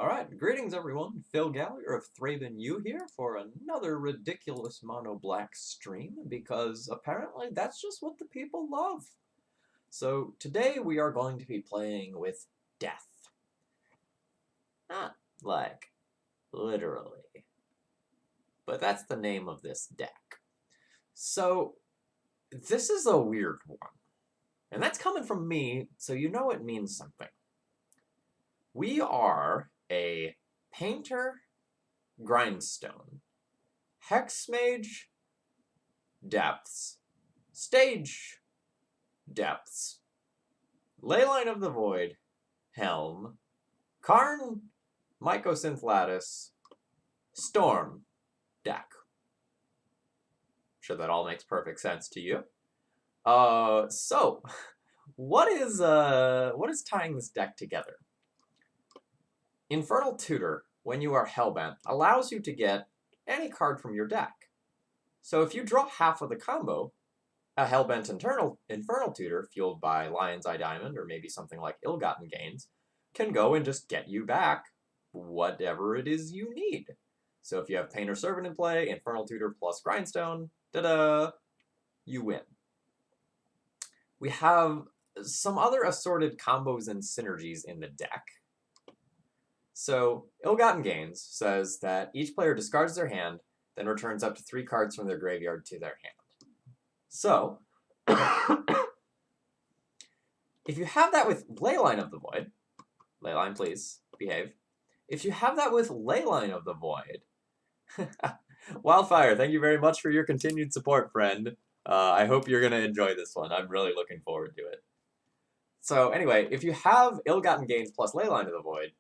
Alright, greetings everyone. Phil Gallagher of ThrabenU here for another ridiculous mono black stream because apparently that's just what the people love. So today we are going to be playing with death. Not like literally, but that's the name of this deck. So this is a weird one, and that's coming from me, so you know it means something. We are a painter grindstone, hex mage, depths, stage, depths, leyline of the void, helm, Karn, mycosynth lattice, storm, deck. I'm sure that all makes perfect sense to you. So what is tying this deck together? Infernal Tutor, when you are hellbent, allows you to get any card from your deck. So if you draw half of the combo, a Hellbent Infernal Tutor, fueled by Lion's Eye Diamond, or maybe something like Ill-Gotten Gains, can go and just get you back whatever it is you need. So if you have Painter Servant in play, Infernal Tutor plus Grindstone, ta-da, you win. We have some other assorted combos and synergies in the deck. So Ill-Gotten Gains says that each player discards their hand, then returns up to 3 cards from their graveyard to their hand. So, if you have that with Leyline of the Void, Leyline, please, behave. If you have that with Leyline of the Void, Wildfire, thank you very much for your continued support, friend. I hope you're going to enjoy this one. I'm really looking forward to it. So anyway, if you have Ill-Gotten Gains plus Leyline of the Void,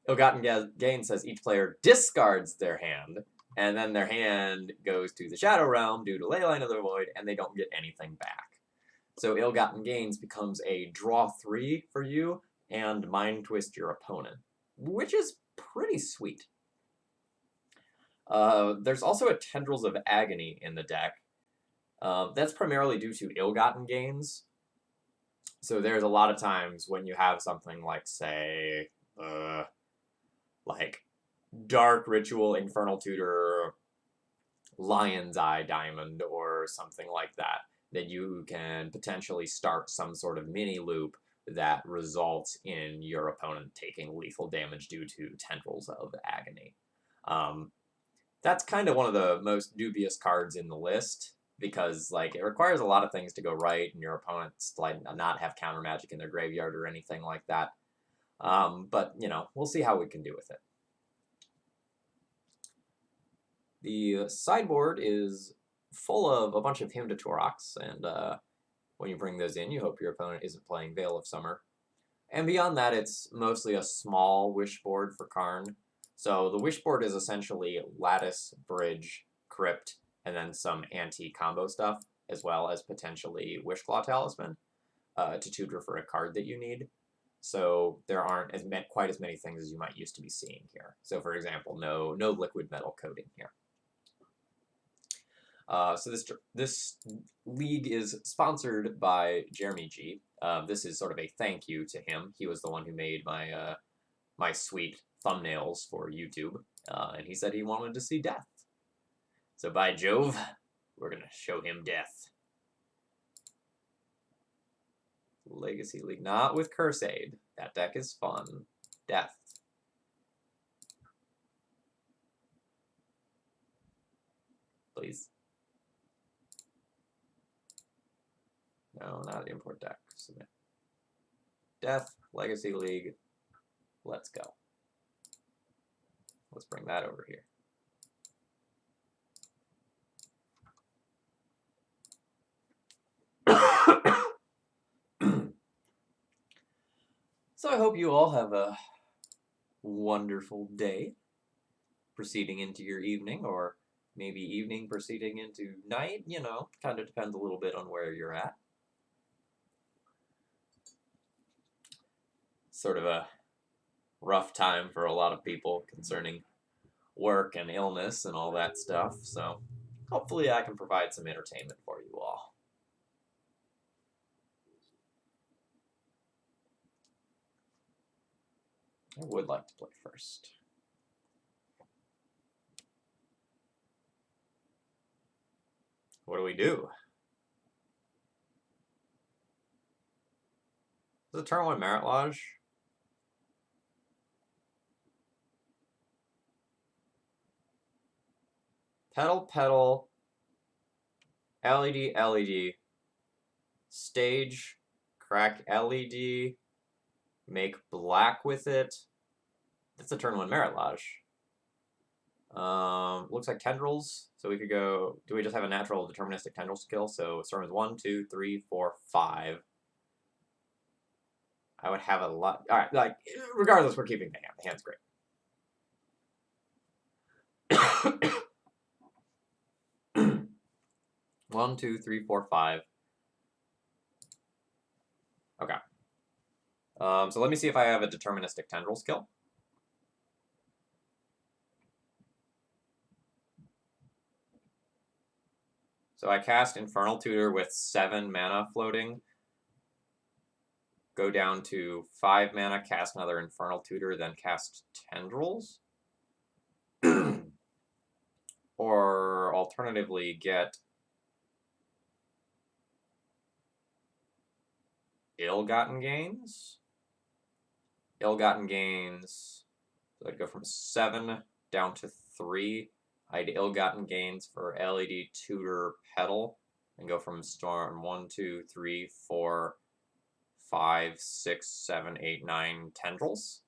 Ill-Gotten Gains says each player discards their hand, and then their hand goes to the Shadow Realm due to Leyline of the Void, and they don't get anything back. So Ill-Gotten Gains becomes a draw 3 for you, and Mind Twist your opponent, which is pretty sweet. There's also a Tendrils of Agony in the deck. That's primarily due to Ill-Gotten Gains. So there's a lot of times when you have something like, say, like Dark Ritual, Infernal Tutor, Lion's Eye Diamond, or something like that, that you can potentially start some sort of mini loop that results in your opponent taking lethal damage due to Tendrils of Agony. That's kind of one of the most dubious cards in the list, because like it requires a lot of things to go right, and your opponents like not have counter magic in their graveyard or anything like that. But, you know, we'll see how we can do with it. The sideboard is full of a bunch of Hymn to Torox, and when you bring those in, you hope your opponent isn't playing Veil of Summer. And beyond that, it's mostly a small wish board for Karn. So the wish board is essentially Lattice, Bridge, Crypt, and then some anti-combo stuff, as well as potentially Wishclaw Talisman to tutor for a card that you need. So there aren't quite as many things as you might used to be seeing here. So for example, no liquid metal coating here. So this league is sponsored by Jeremy G. This is sort of a thank you to him. He was the one who made my my sweet thumbnails for YouTube, and he said he wanted to see death. So by Jove, we're gonna show him death. Legacy League, not with Curse Aid. That deck is fun. Death. Please. No, not import deck. Submit. Death, Legacy League. Let's go. Let's bring that over here. So I hope you all have a wonderful day proceeding into your evening, or maybe evening proceeding into night, you know, kind of depends a little bit on where you're at. Sort of a rough time for a lot of people concerning work and illness and all that stuff, so hopefully I can provide some entertainment for you all. I would like to play first. What do we do? Is it turn 1 Merit Lodge? Pedal, LED, LED, stage, crack LED, make black with it. That's a turn 1 Merit Lodge. Looks like tendrils. So we could go. Do we just have a natural deterministic tendril skill? So it starts with 1, 2, 3, 4, 5. I would have a lot. All right, like regardless, we're keeping the hand. The hand's great. 1, 2, 3, 4, 5. Okay. So let me see if I have a deterministic tendril skill. So I cast Infernal Tutor with 7 mana floating. Go down to 5 mana, cast another Infernal Tutor, then cast Tendrils. Or alternatively, get Ill-Gotten Gains. Ill-Gotten Gains. So I'd go from 7 down to 3. I'd Ill-Gotten Gains for LED Tutor Petal. And go from Storm 1, 2, 3, 4, 5, 6, 7, 8, 9 Tendrils.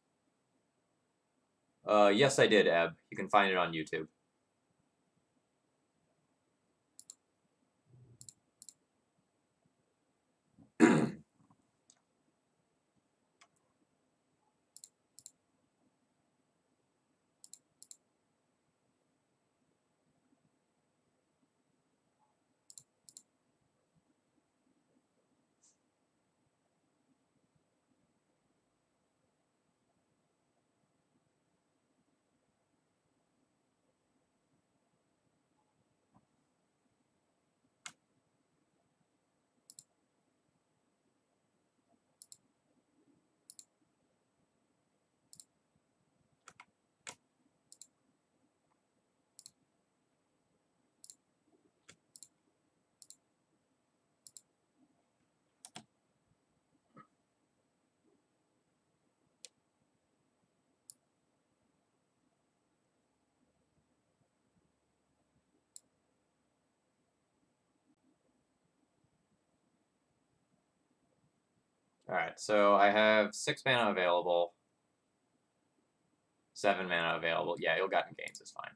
Yes, I did, Eb. You can find it on YouTube. Alright, so I have 6 mana available. 7 mana available. Yeah, Ill-Gotten Gains is fine.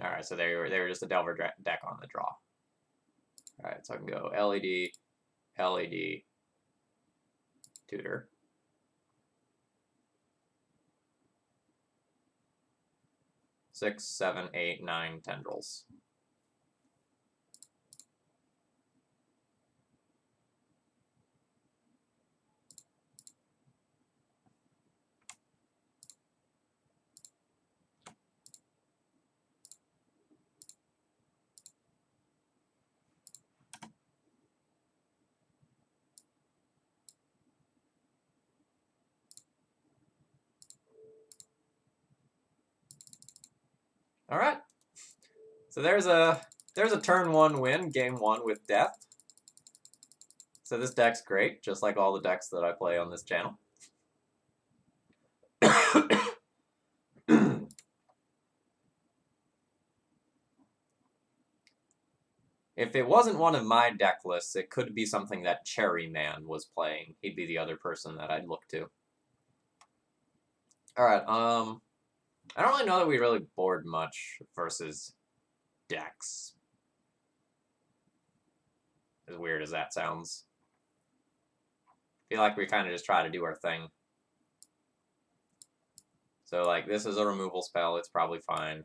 Alright, so they were just a Delver deck on the draw. Alright, so I can go LED, LED, Tutor. Six, 7, 8, 9 Tendrils. All right. So there's a turn 1 win, game 1 with Death. So this deck's great, just like all the decks that I play on this channel. If it wasn't one of my deck lists, it could be something that Cherry Man was playing. He'd be the other person that I'd look to. All right. I don't really know that we really board much versus decks. As weird as that sounds. I feel like we kind of just try to do our thing. So, like, this is a removal spell. It's probably fine.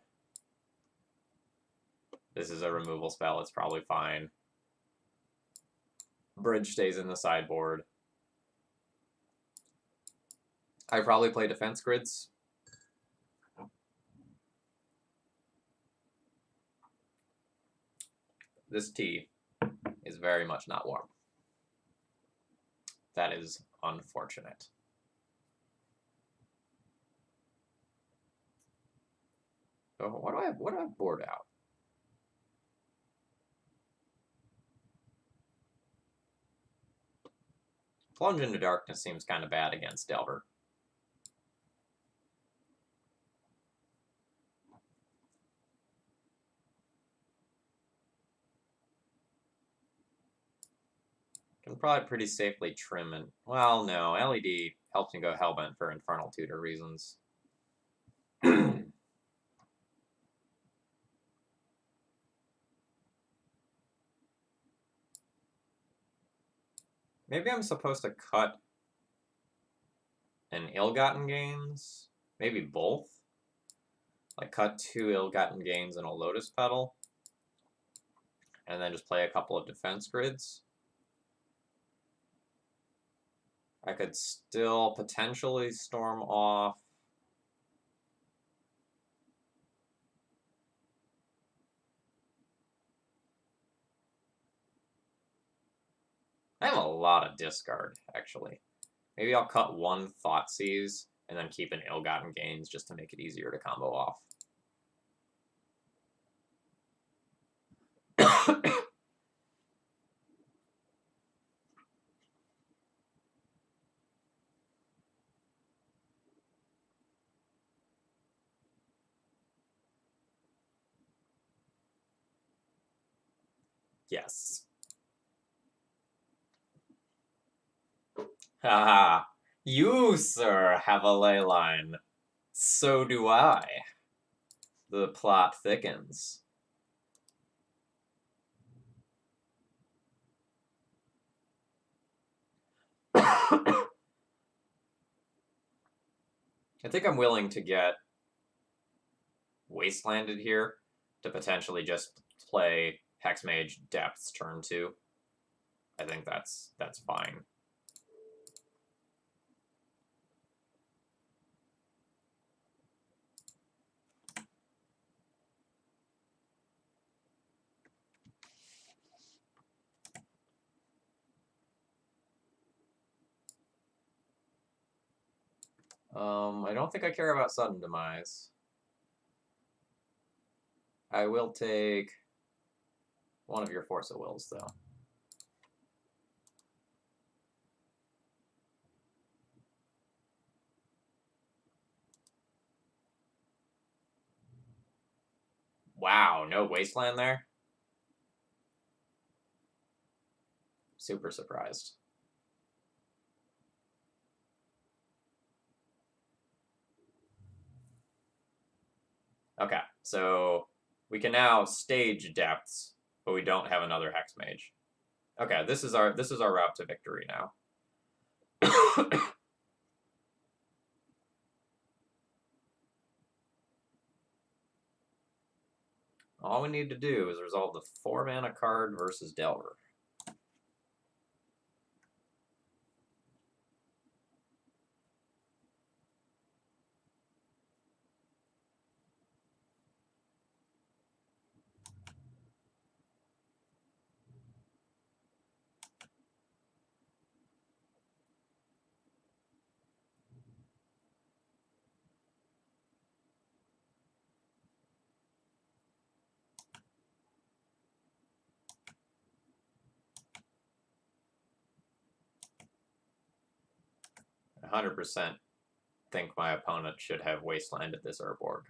This is a removal spell, it's probably fine. Bridge stays in the sideboard. I probably play defense grids. This tea is very much not warm. That is unfortunate. So what do I board out? Plunge into Darkness seems kind of bad against Delver. Can probably pretty safely trim and... Well, no. LED helps me go Hellbent for Infernal Tutor reasons. Maybe I'm supposed to cut an Ill-Gotten Gains? Maybe both? Like cut 2 Ill-Gotten Gains and a Lotus Petal? And then just play a couple of defense grids? I could still potentially storm off. I have a lot of discard, actually. Maybe I'll cut 1 Thoughtseize and then keep an Ill-Gotten Gains just to make it easier to combo off. Yes. Haha. You, sir, have a ley line. So do I. The plot thickens. I think I'm willing to get Wastelanded here to potentially just play Hexmage Depths turn 2. I think that's fine. I don't think I care about Sudden Demise. I will take one of your Force of Wills, though. Wow, no Wasteland there? Super surprised. Okay, so we can now stage Depths, but we don't have another Hexmage. Okay, this is our route to victory now. All we need to do is resolve the 4-mana card versus Delver. I 100% think my opponent should have Wastelanded this Urborg.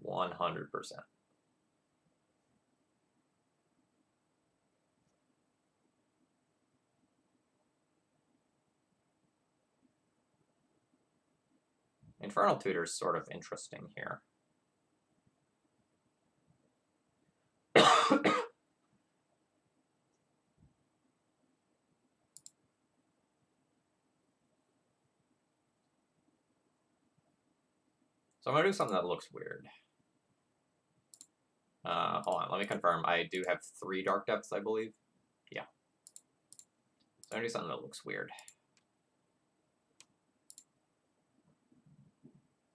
$100%. Infernal Tutor is sort of interesting here. So I'm going to do something that looks weird. Hold on, let me confirm. I do have 3 Dark Depths, I believe. Yeah. So I'm going to do something that looks weird.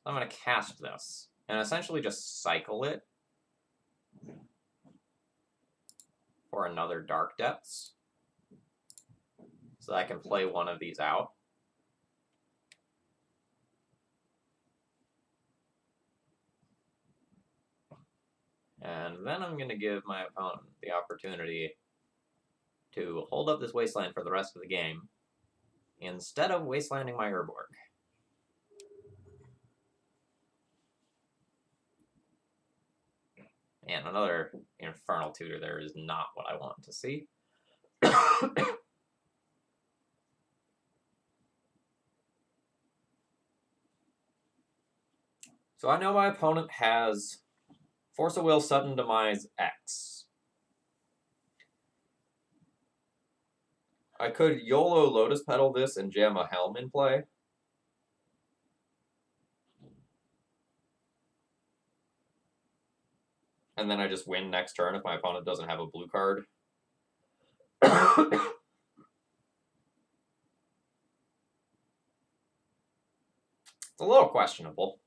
I'm going to cast this, and essentially just cycle it for another Dark Depths, so that I can play one of these out. And then I'm going to give my opponent the opportunity to hold up this Wasteland for the rest of the game, instead of Wastelanding my Urborg. And another Infernal Tutor there is not what I want to see. It's So I know my opponent has Force of Will, Sudden Demise, X. I could YOLO Lotus Petal this and jam a Helm in play. And then I just win next turn if my opponent doesn't have a blue card. It's a little questionable.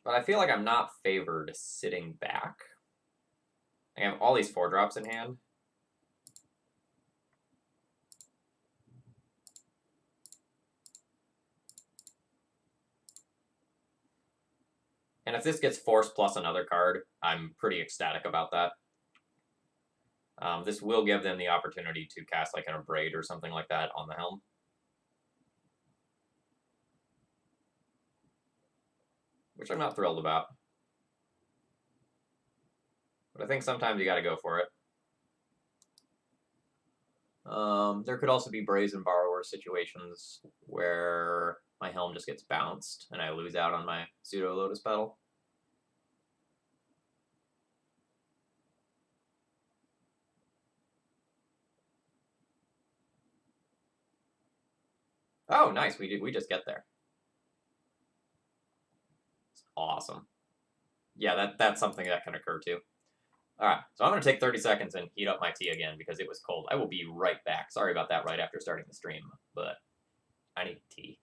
But I feel like I'm not favored sitting back. I have all these 4-drops in hand. And if this gets Force plus another card, I'm pretty ecstatic about that. This will give them the opportunity to cast like an Abrade or something like that on the Helm. Which I'm not thrilled about. But I think sometimes you gotta go for it. There could also be Brazen Borrower situations where my Helm just gets bounced and I lose out on my Pseudo Lotus Petal. Oh, nice. We just get there. It's awesome. Yeah, that's something that can occur too. All right, so I'm going to take 30 seconds and heat up my tea again because it was cold. I will be right back. Sorry about that right after starting the stream, but I need tea.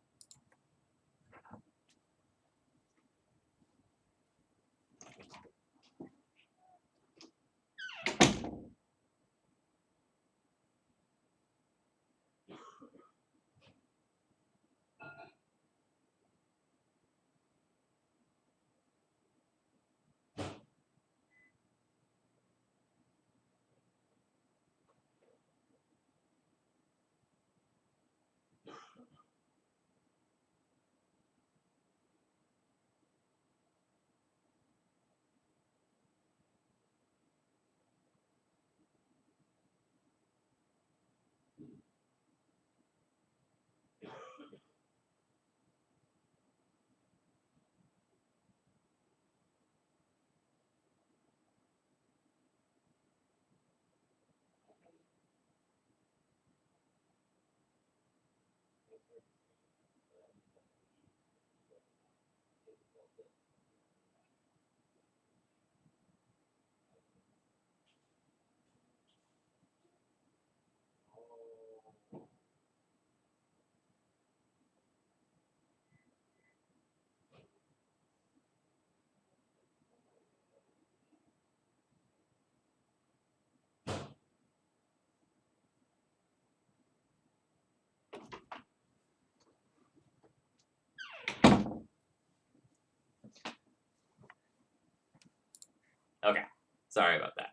Okay, sorry about that.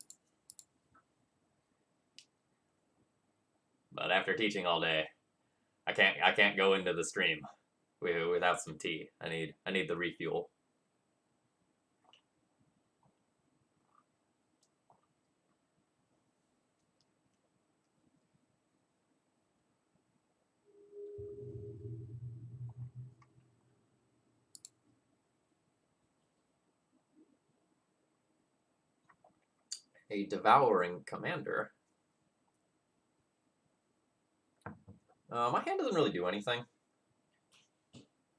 But after teaching all day, I can't go into the stream without some tea. I need the refuel. A Devouring Commander. My hand doesn't really do anything.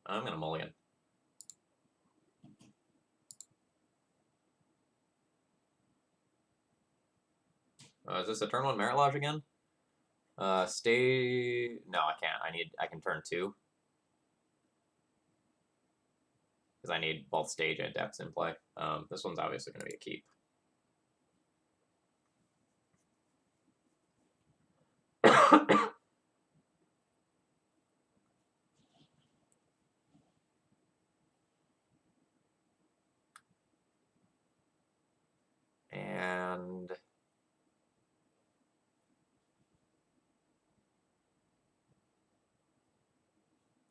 I'm gonna mulligan. Is this a turn 1 Merit Lodge again? Stay... No, I can't. I can turn 2. Because I need both stage and depths in play. This one's obviously going to be a keep. And...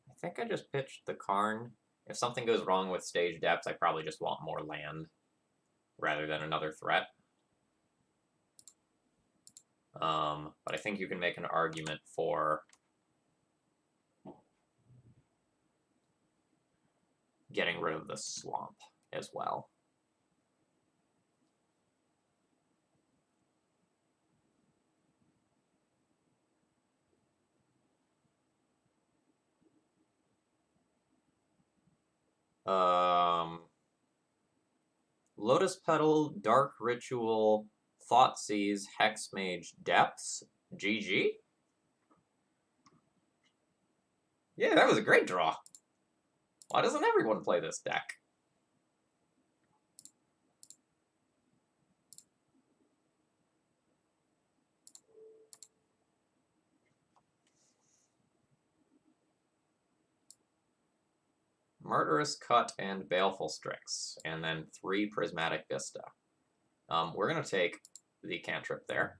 I think I just pitched the Karn. If something goes wrong with stage depths, I probably just want more land rather than another threat. But I think you can make an argument for getting rid of the swamp as well. Lotus Petal, Dark Ritual, Thoughtseize, Hex Mage, Depths, GG? Yeah, that was a great draw. Why doesn't everyone play this deck? Murderous Cut and Baleful Strix, and then 3 Prismatic Vista. We're going to take the cantrip there.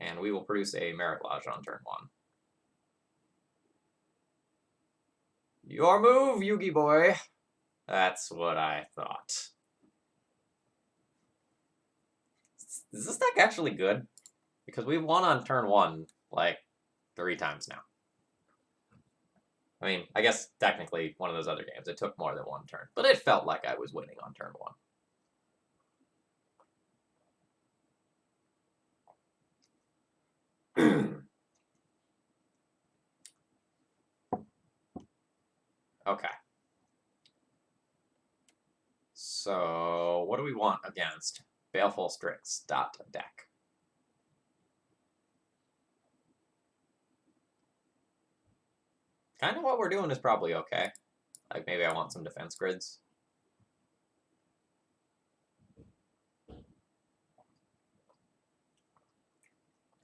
And we will produce a Merit Lodge on turn 1. Your move, Yugi boy! That's what I thought. Is this deck actually good? Because we've won on turn 1, like, 3 times now. I mean, I guess technically one of those other games, it took more than 1 turn. But it felt like I was winning on turn 1. Okay. So, what do we want against Baleful Strix dot deck? Kind of what we're doing is probably okay. Like, maybe I want some defense grids.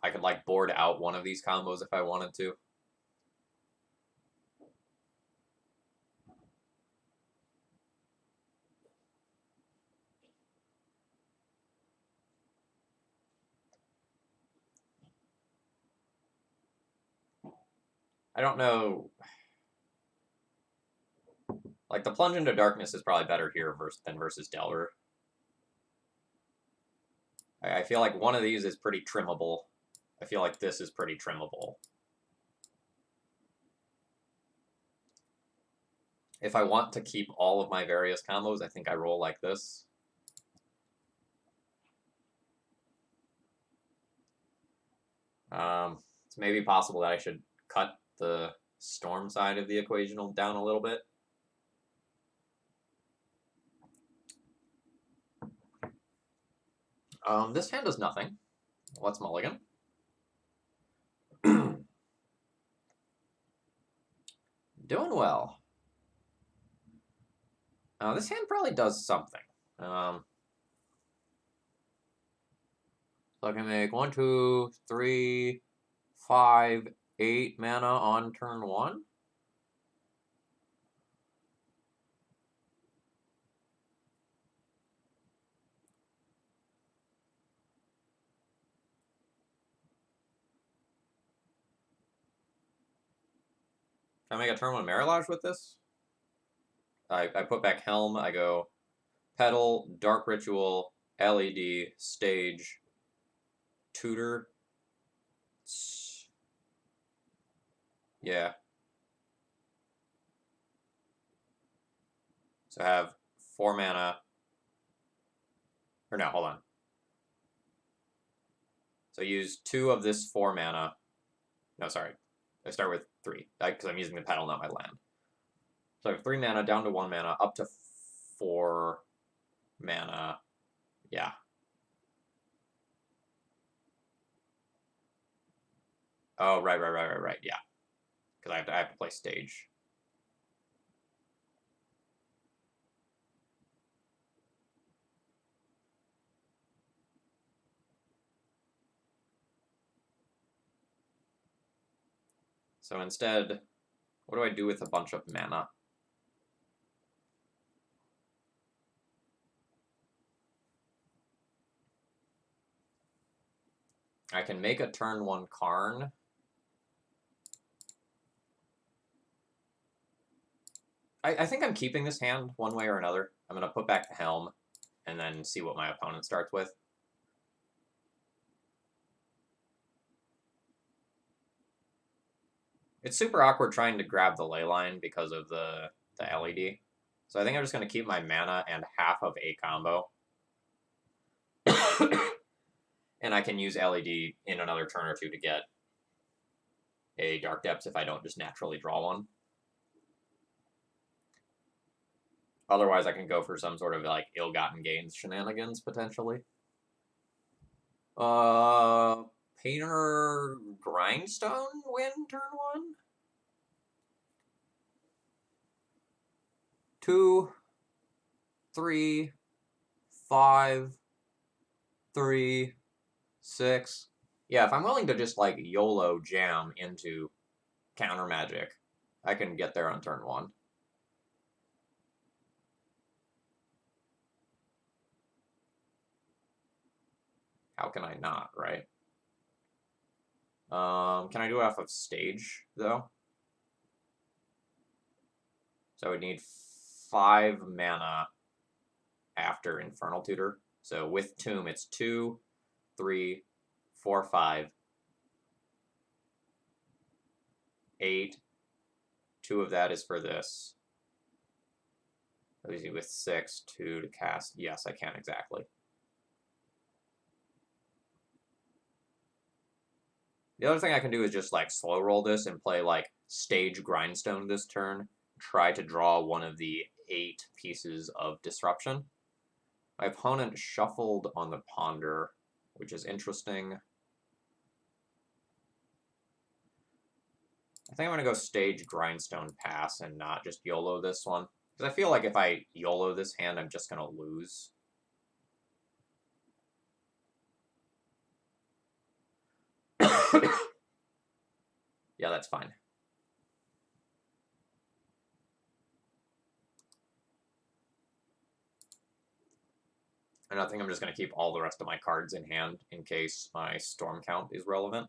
I could, like, board out one of these combos if I wanted to. I don't know. Like, the Plunge into Darkness is probably better here than versus Delver. I feel like one of these is pretty trimmable. I feel like this is pretty trimmable. If I want to keep all of my various combos, I think I roll like this. It's maybe possible that I should cut the Storm side of the equation down a little bit. This hand does nothing. Let's mulligan. Doing well. This hand probably does something. So I can make 1, 2, 3, 5, 8 mana on turn 1. Can I make a turn 1 Marilage with this? I put back Helm, I go Petal, Dark Ritual, LED, Stage, Tutor. Yeah. So I have 4 mana. Or no, hold on. So use 2 of this 4 mana. No, sorry. I start with 3, because I'm using the pedal, not my land. So I have 3 mana, down to 1 mana, up to 4 mana. Yeah. Oh, right, yeah. Because I have to play stage. So instead, what do I do with a bunch of mana? I can make a turn 1 Karn. I think I'm keeping this hand one way or another. I'm going to put back the Helm and then see what my opponent starts with. It's super awkward trying to grab the ley line because of the LED. So I think I'm just going to keep my mana and half of a combo. And I can use LED in another turn or two to get a Dark Depths if I don't just naturally draw one. Otherwise, I can go for some sort of like ill-gotten gains shenanigans, potentially. Painter Grindstone win turn 1? 2, 3, 5, 3, 6. Yeah, if I'm willing to just like YOLO jam into counter magic, I can get there on turn 1. How can I not, right? Can I do it off of stage, though? So I would need 5 mana after Infernal Tutor. So with Tomb, it's 2, 3, 4, 5, 8. 2 of that is for this. Leaves you with 6, 2 to cast. Yes, I can exactly. The other thing I can do is just like slow roll this and play like Stage Grindstone this turn. Try to draw one of the 8 pieces of Disruption. My opponent shuffled on the Ponder, which is interesting. I think I'm going to go Stage Grindstone Pass and not just YOLO this one. Because I feel like if I YOLO this hand, I'm just going to lose. Yeah, that's fine. And I think I'm just going to keep all the rest of my cards in hand in case my Storm count is relevant.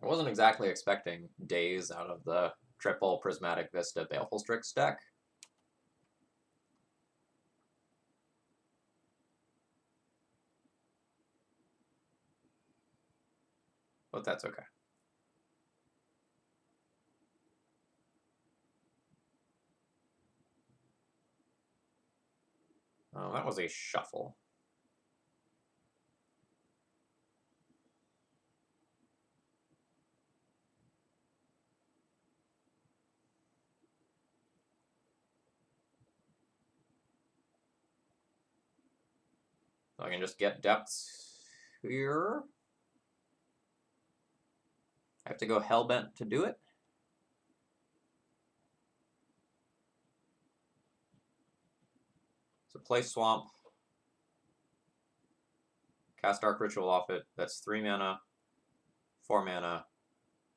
I wasn't exactly expecting days out of the triple Prismatic Vista Baleful Strix deck. But that's okay. Oh, that was a shuffle. So I can just get depths here. I have to go Hellbent to do it. So play Swamp. Cast Dark Ritual off it. That's 3 mana, 4 mana,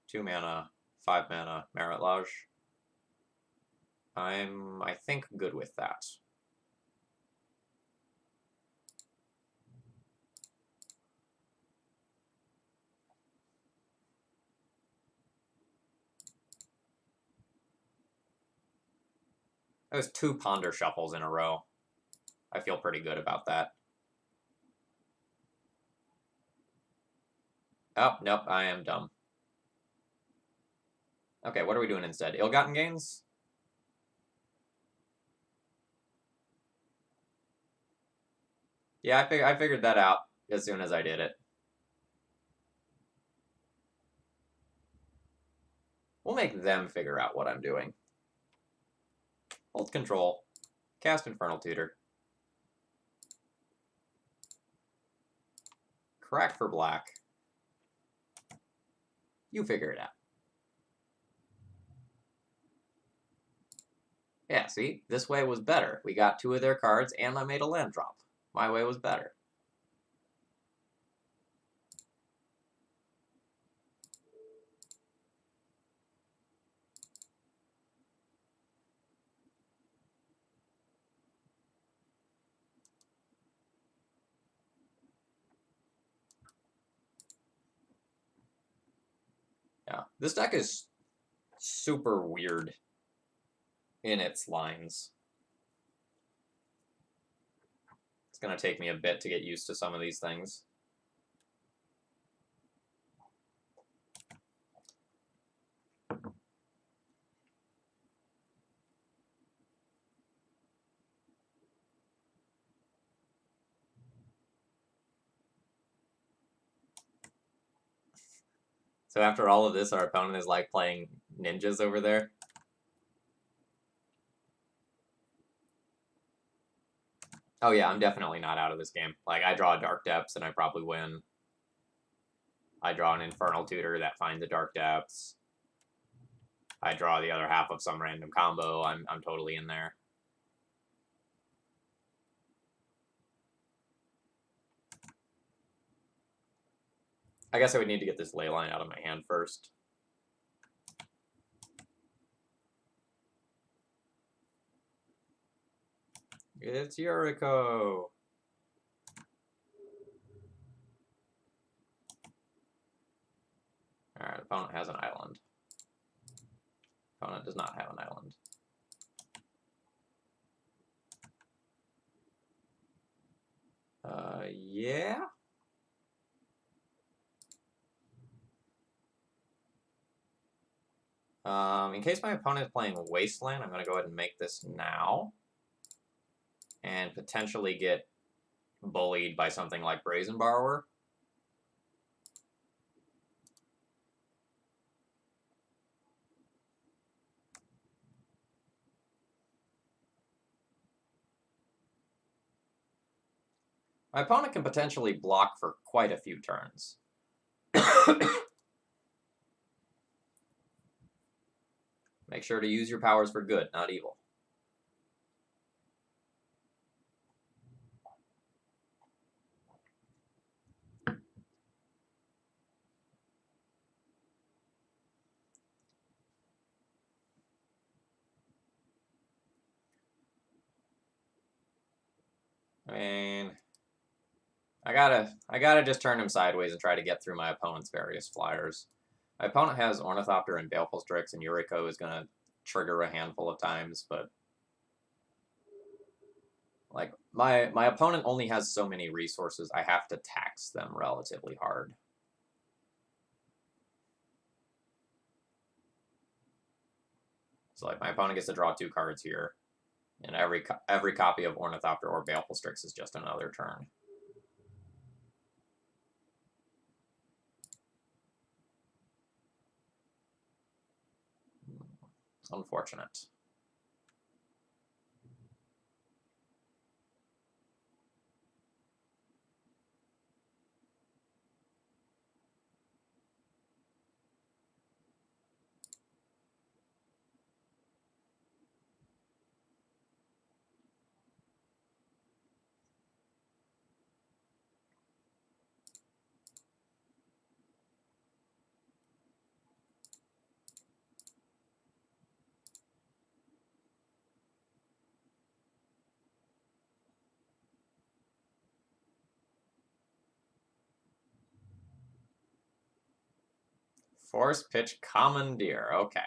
2 mana, 5 mana, Marit Lage. I think, good with that. That was 2 Ponder Shuffles in a row. I feel pretty good about that. Oh, nope, I am dumb. Okay, what are we doing instead? Ill-gotten gains? Yeah, I figured that out as soon as I did it. We'll make them figure out what I'm doing. Hold control. Cast Infernal Tutor. Crack for black. You figure it out. Yeah, see? This way was better. We got 2 of their cards, and I made a land drop. My way was better. Yeah, this deck is super weird in its lines. It's going to take me a bit to get used to some of these things. So after all of this, our opponent is like playing ninjas over there. Oh yeah, I'm definitely not out of this game. Like, I draw a Dark Depths and I probably win. I draw an Infernal Tutor that finds the Dark Depths. I draw the other half of some random combo. I'm totally in there. I guess I would need to get this Leyline out of my hand first. It's Yuriko. Alright, opponent has an island. Opponent does not have an island. Yeah. In case my opponent is playing Wasteland, I'm going to go ahead and make this now. And potentially get bullied by something like Brazen Borrower. My opponent can potentially block for quite a few turns. Make sure to use your powers for good, not evil. I mean, I gotta just turn him sideways and try to get through my opponent's various flyers. My opponent has Ornithopter and Baleful Strix, and Yuriko is gonna trigger a handful of times, but like my opponent only has so many resources. I have to tax them relatively hard. So like my opponent gets to draw 2 cards here, and every copy of Ornithopter or Baleful Strix is just another turn. Unfortunate. Force Pitch Commandeer. Okay.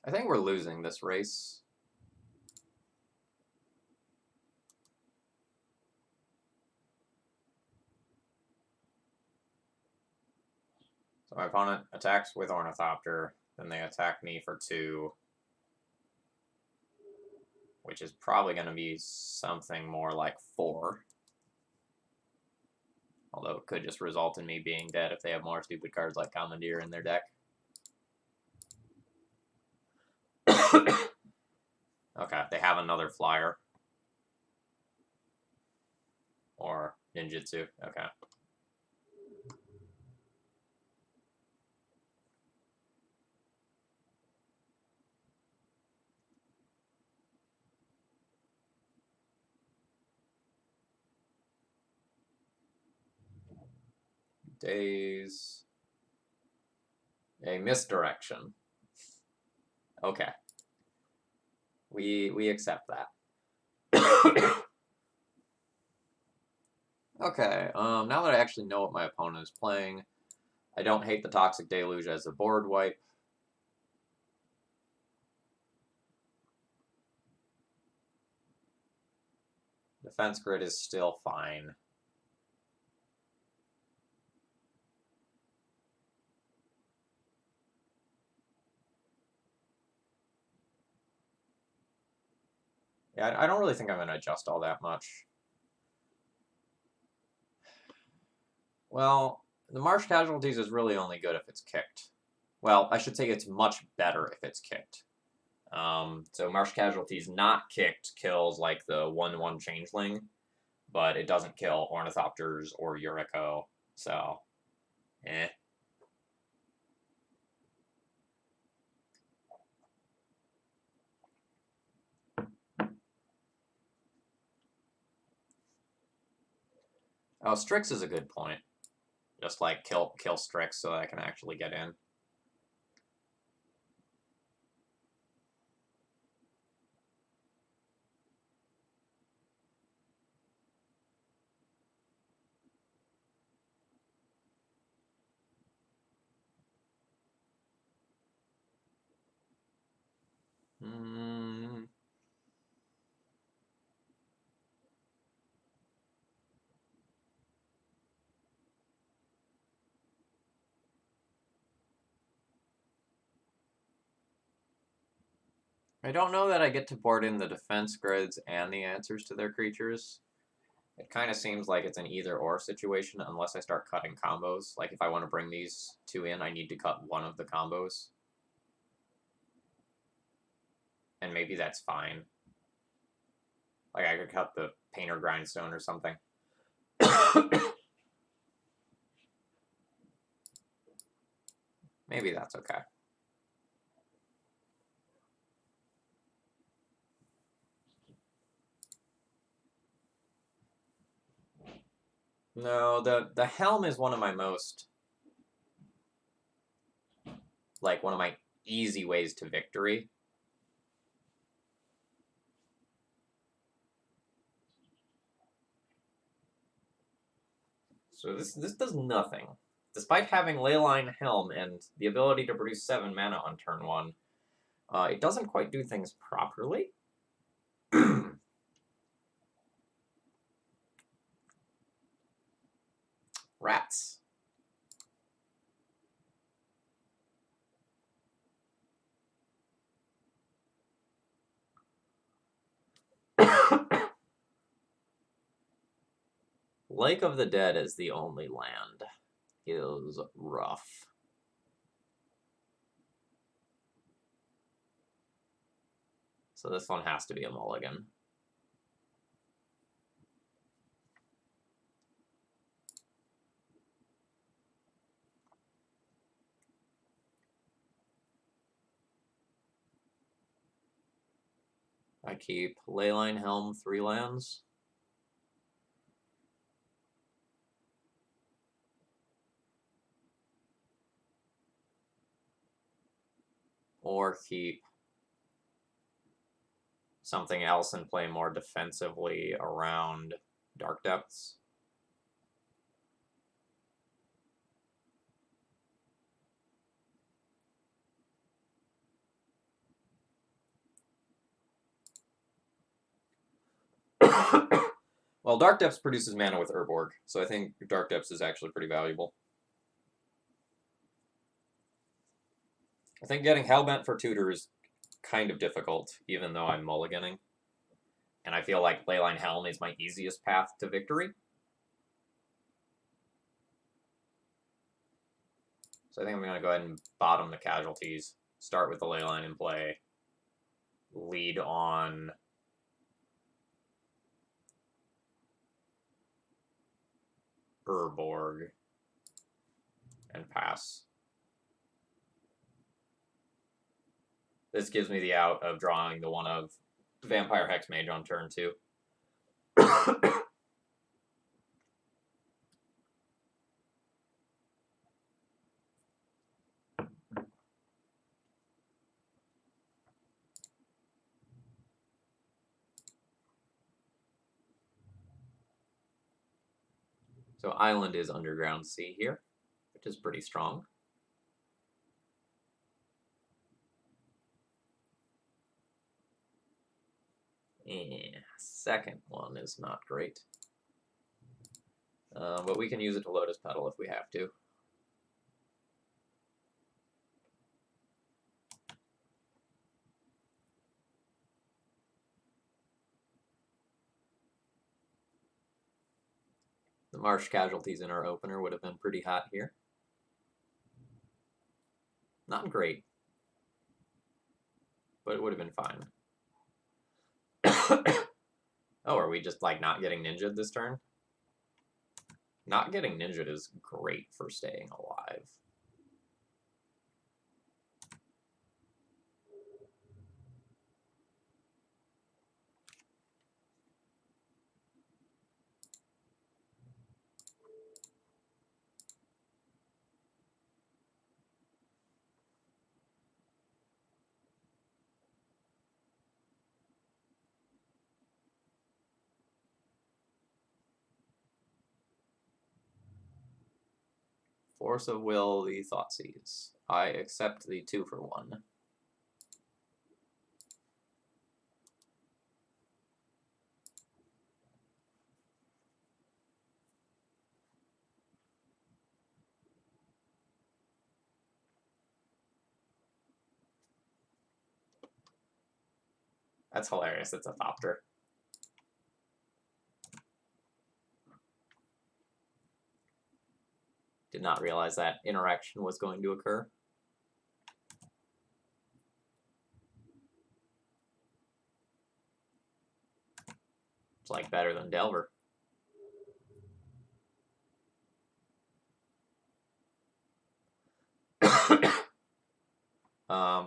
I think we're losing this race. So my opponent attacks with Ornithopter, then they attack me for 2, which is probably going to be something more like 4. Although it could just result in me being dead if they have more stupid cards like Commandeer in their deck. Okay, they have another flyer. Or ninjutsu, okay. Days. A misdirection. Okay. We accept that. Okay, now that I actually know what my opponent is playing, I don't hate the Toxic Deluge as a board wipe. Defense grid is still fine. Yeah, I don't really think I'm going to adjust all that much. Well, the Marsh Casualties is really only good if it's kicked. Well, I should say it's much better if it's kicked. So Marsh Casualties not kicked kills like the 1/1 Changeling, but it doesn't kill Ornithopters or Yuriko, so eh. Oh, Strix is a good point. Just like kill Strix so that I can actually get in. I don't know that I get to board in the defense grids and the answers to their creatures. It kind of seems like it's an either-or situation unless I start cutting combos. Like, if I want to bring these 2 in, I need to cut one of the combos. And maybe that's fine. Like, I could cut the Painter Grindstone or something. Maybe that's okay. No, the Helm is one of my most... like, one of my easy ways to victory. So this does nothing. Despite having Leyline Helm and the ability to produce 7 mana on turn 1, it doesn't quite do things properly. Rats. Lake of the Dead is the only land. Is rough. So this one has to be a mulligan. I keep Leyline Helm 3 lands. Or keep something else and play more defensively around Dark Depths. Well, Dark Depths produces mana with Urborg, so I think Dark Depths is actually pretty valuable. I think getting Hellbent for tutor is kind of difficult, even though I'm mulliganing. And I feel like Leyline Helm is my easiest path to victory. So I think I'm going to go ahead and bottom the casualties, start with the Leyline in play, lead on Urborg, and pass. This gives me the out of drawing the one of Vampire Hexmage on turn 2. So Island is Underground Sea here, which is pretty strong. Second one is not great. But we can use it to Lotus Petal if we have to. The Marsh casualties in our opener would have been pretty hot here. Not great, but it would have been fine. Oh, are we just like not getting ninja'd this turn? Not getting ninja'd is great for staying alive. Force of Will, the Thoughtseize. I accept the 2-for-1. That's hilarious, it's a Thopter. Did not realize that interaction was going to occur. It's like better than Delver.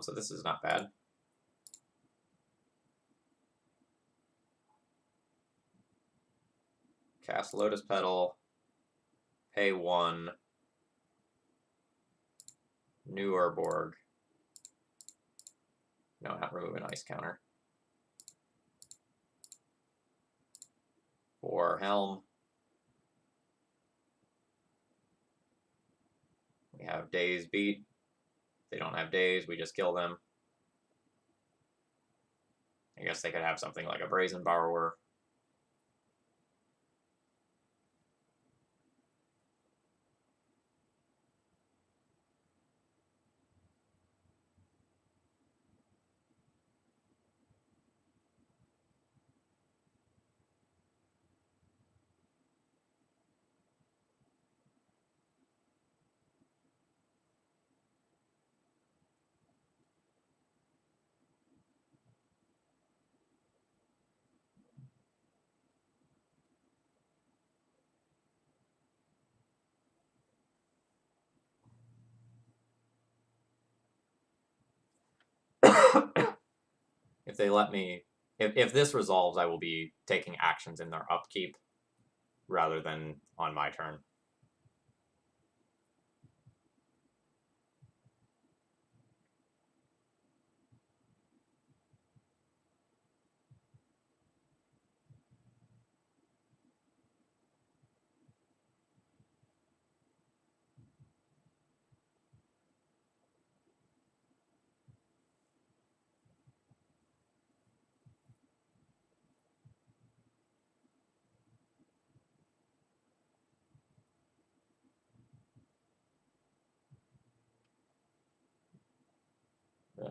So this is not bad. Cast Lotus Petal, pay 1, new Urborg. No, not remove an ice counter. For Helm, we have Days beat. If they don't have Days, we just kill them. I guess they could have something like a Brazen Borrower. If they let me, if this resolves, I will be taking actions in their upkeep rather than on my turn.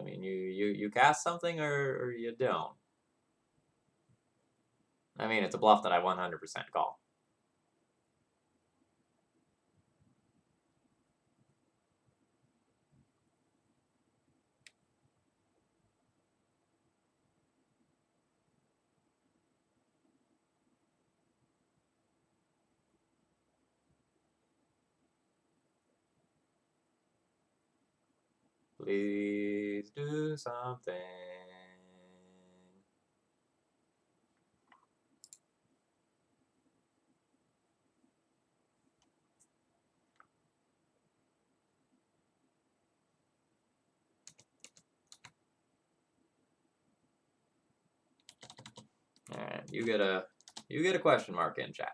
mean, you cast something or you don't. I mean, it's a bluff that I 100% call. Please do something. And you get a question mark in chat.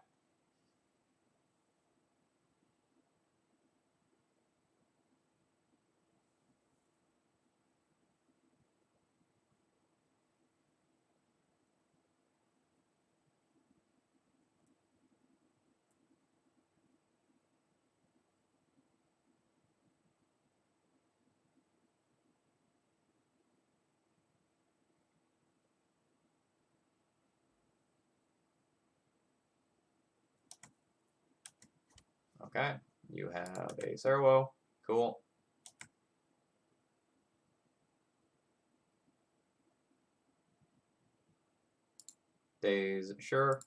Okay, you have a servo. Cool. Days, sure.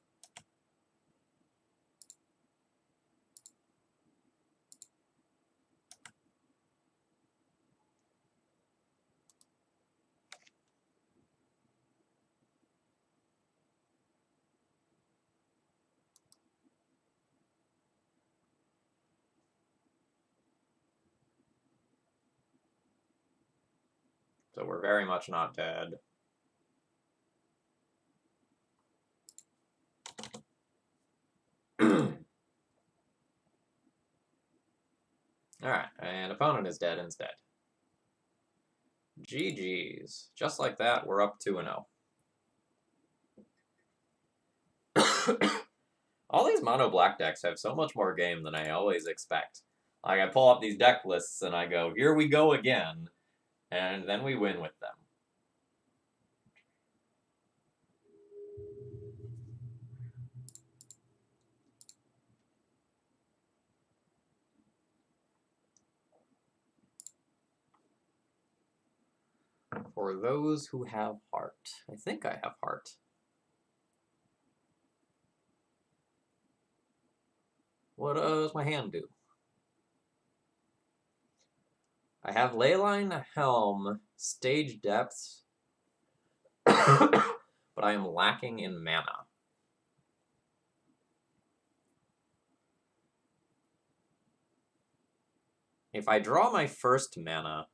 So we're very much not dead. Alright, and opponent is dead instead. GG's. Just like that, we're up 2-0. All these mono black decks have so much more game than I always expect. Like, I pull up these deck lists and I go, here we go again, and then we win with them. For those who have heart. I think I have heart. What does my hand do? I have Leyline, Helm, Stage Depths, but I am lacking in mana. If I draw my first mana,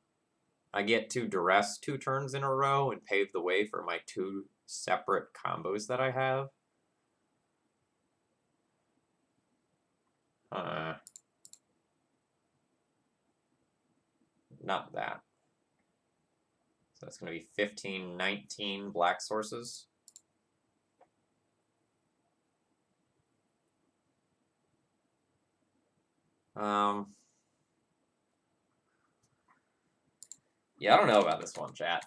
I get to duress 2 turns in a row and pave the way for my 2 separate combos that I have. Not that. So that's going to be 15, 19 black sources. Yeah, I don't know about this one, chat.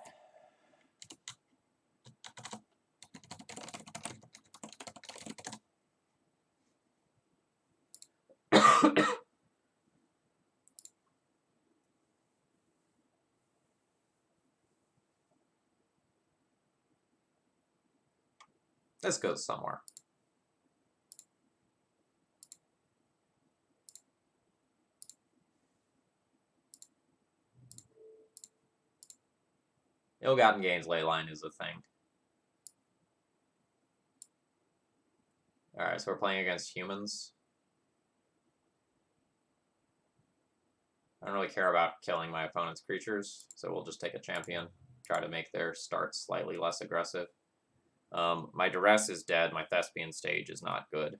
This goes somewhere. Ill-Gotten Gains Leyline is a thing. Alright, so we're playing against humans. I don't really care about killing my opponent's creatures, so we'll just take a champion. Try to make their start slightly less aggressive. My duress is dead. My Thespian stage is not good.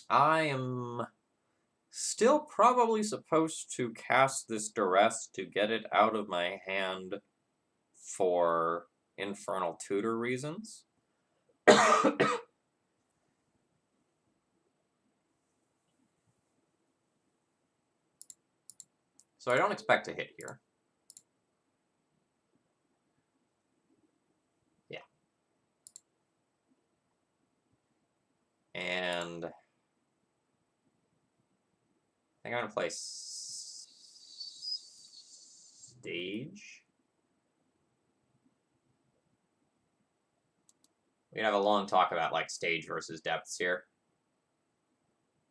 I am still probably supposed to cast this Duress to get it out of my hand for Infernal Tutor reasons. So I don't expect to hit here. Yeah. And I think I'm going to play Stage. We can have a long talk about like Stage versus Depths here.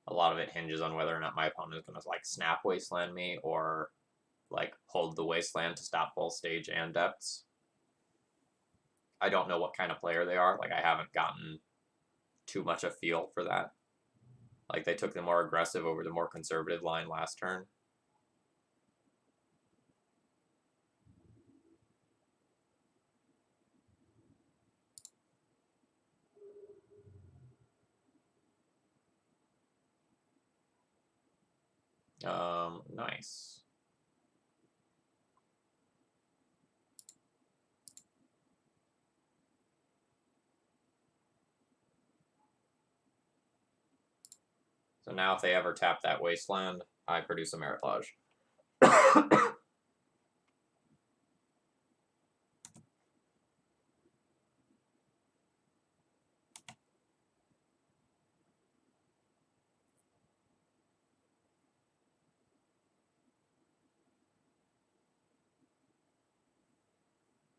A lot of it hinges on whether or not my opponent is going to like snap Wasteland me or like hold the Wasteland to stop both Stage and Depths. I don't know what kind of player they are. Like, I haven't gotten too much a feel for that. Like, they took the more aggressive over the more conservative line last turn. Nice. So now if they ever tap that Wasteland, I produce a Maritage.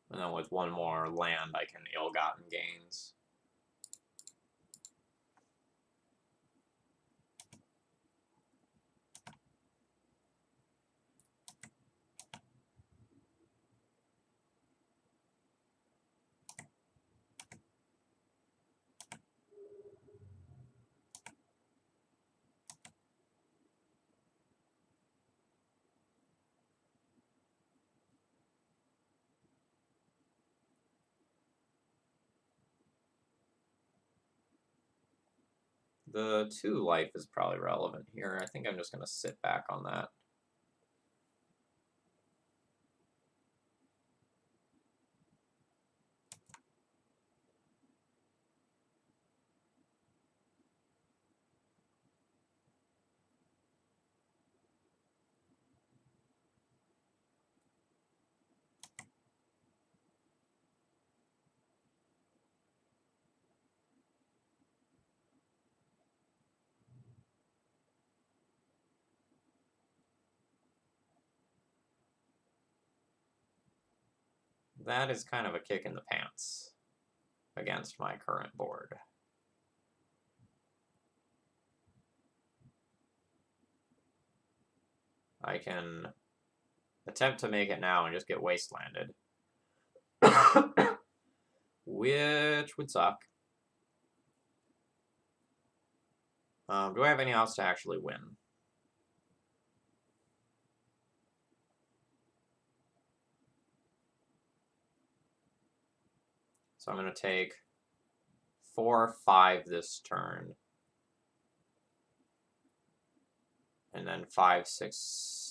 And then with one more land, I can ill-gotten gains. The 2 life is probably relevant here. I think I'm just going to sit back on that. That is kind of a kick in the pants against my current board. I can attempt to make it now and just get Wastelanded. Which would suck. Do I have any outs to actually win? So I'm going to take 4, 5 this turn. And then 5, 6,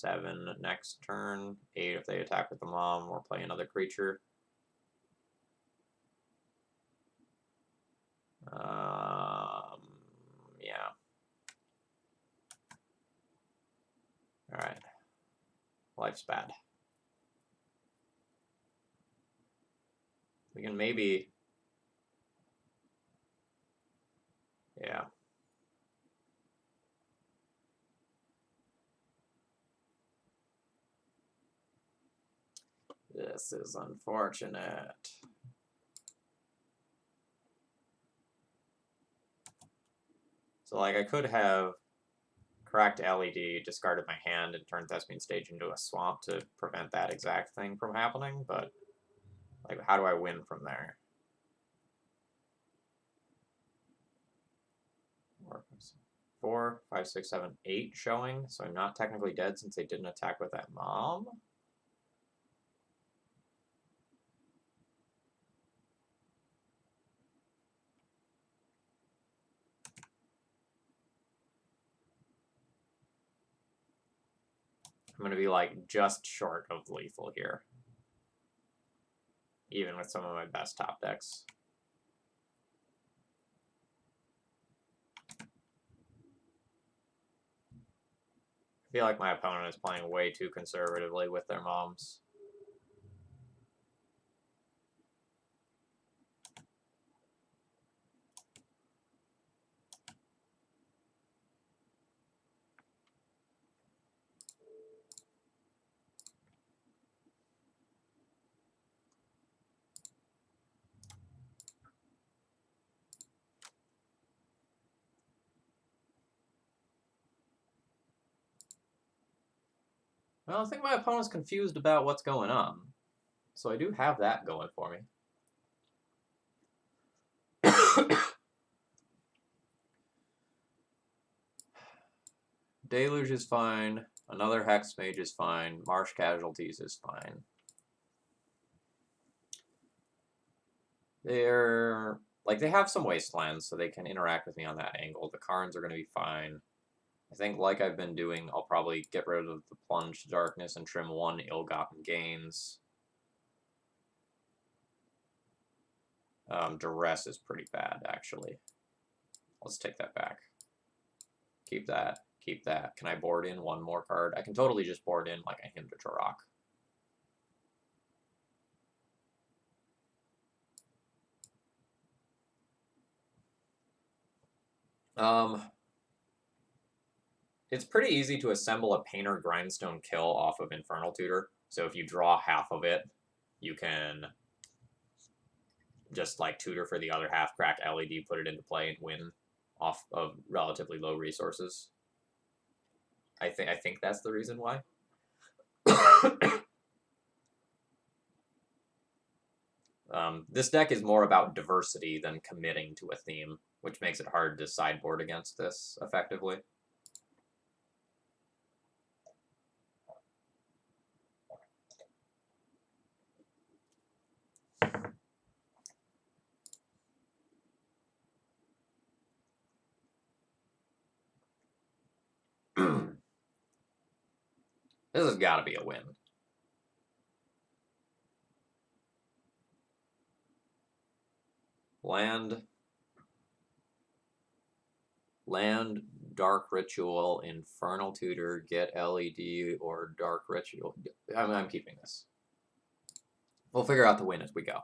7 next turn. 8 if they attack with the mom or play another creature. Yeah. Alright. Life's bad. We can maybe... Yeah. This is unfortunate. So, like, I could have cracked LED, discarded my hand, and turned Thespian Stage into a swamp to prevent that exact thing from happening, but, like, how do I win from there? 4, 5, 6, 7, 8 showing, so I'm not technically dead since they didn't attack with that mom. I'm going to be like just short of lethal here, even with some of my best top decks. I feel like my opponent is playing way too conservatively with their moms. Well, I think my opponent's confused about what's going on. So I do have that going for me. Deluge is fine. Another Hex Mage is fine. Marsh Casualties is fine. They're... like, they have some Wastelands, so they can interact with me on that angle. The Karns are going to be fine. I think, like I've been doing, I'll probably get rid of the Plunge to Darkness and trim one Ill-Gotten Gains. Duress is pretty bad, actually. Let's take that back. Keep that. Keep that. Can I board in one more card? I can totally just board in like a Hymn to Turok. It's pretty easy to assemble a Painter Grindstone kill off of Infernal Tutor. So if you draw half of it, you can just like tutor for the other half, crack LED, put it into play, and win off of relatively low resources. I think that's the reason why. This deck is more about diversity than committing to a theme, which makes it hard to sideboard against this effectively. This has got to be a win. Land, Dark Ritual, Infernal Tutor, get LED, or Dark Ritual. I'm keeping this. We'll figure out the win as we go.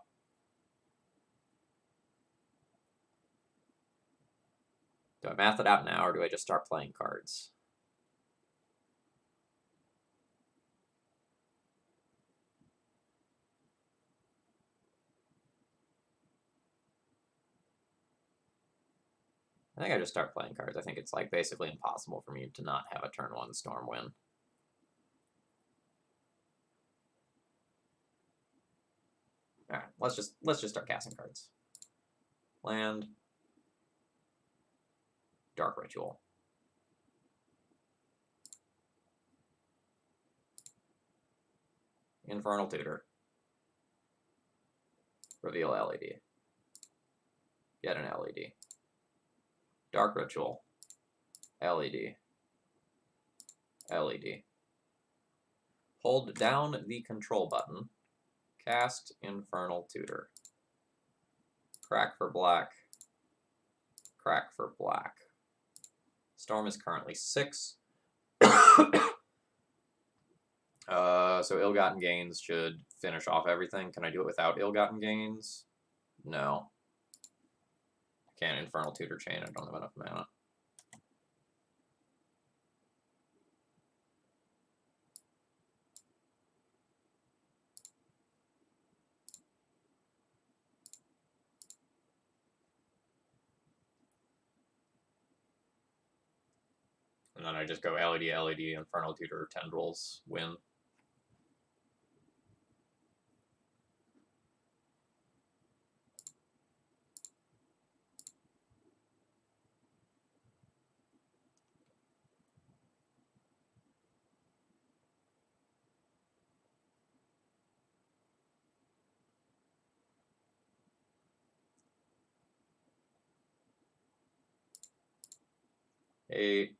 Do I math it out now, or do I just start playing cards? I think I just start playing cards. I think it's like basically impossible for me to not have a turn 1 Storm win. Alright, let's just start casting cards. Land, Dark Ritual. Infernal Tutor. Reveal LED. Get an LED. Dark Ritual. LED. LED. Hold down the control button. Cast Infernal Tutor. Crack for black. Crack for black. Storm is currently 6. So Ill-Gotten Gains should finish off everything. Can I do it without Ill-Gotten Gains? No. I can't Infernal Tutor Chain. I don't have enough mana. And then I just go LED, LED, Infernal Tutor, Tendrils, win. Eight,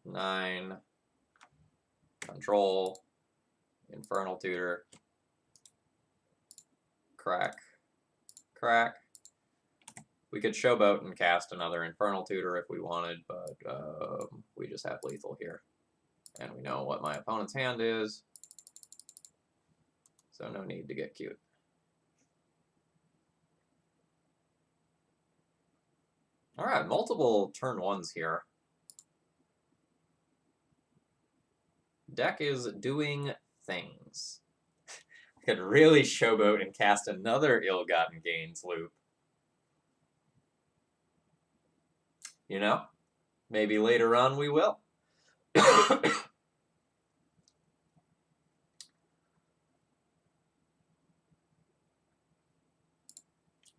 9, Control, Infernal Tutor, crack, crack. We could Showboat and cast another Infernal Tutor if we wanted, but we just have lethal here. And we know what my opponent's hand is, so no need to get cute. Alright, multiple turn ones here. Deck is doing things. Could really Showboat and cast another Ill-Gotten Gains loop. You know? Maybe later on we will. I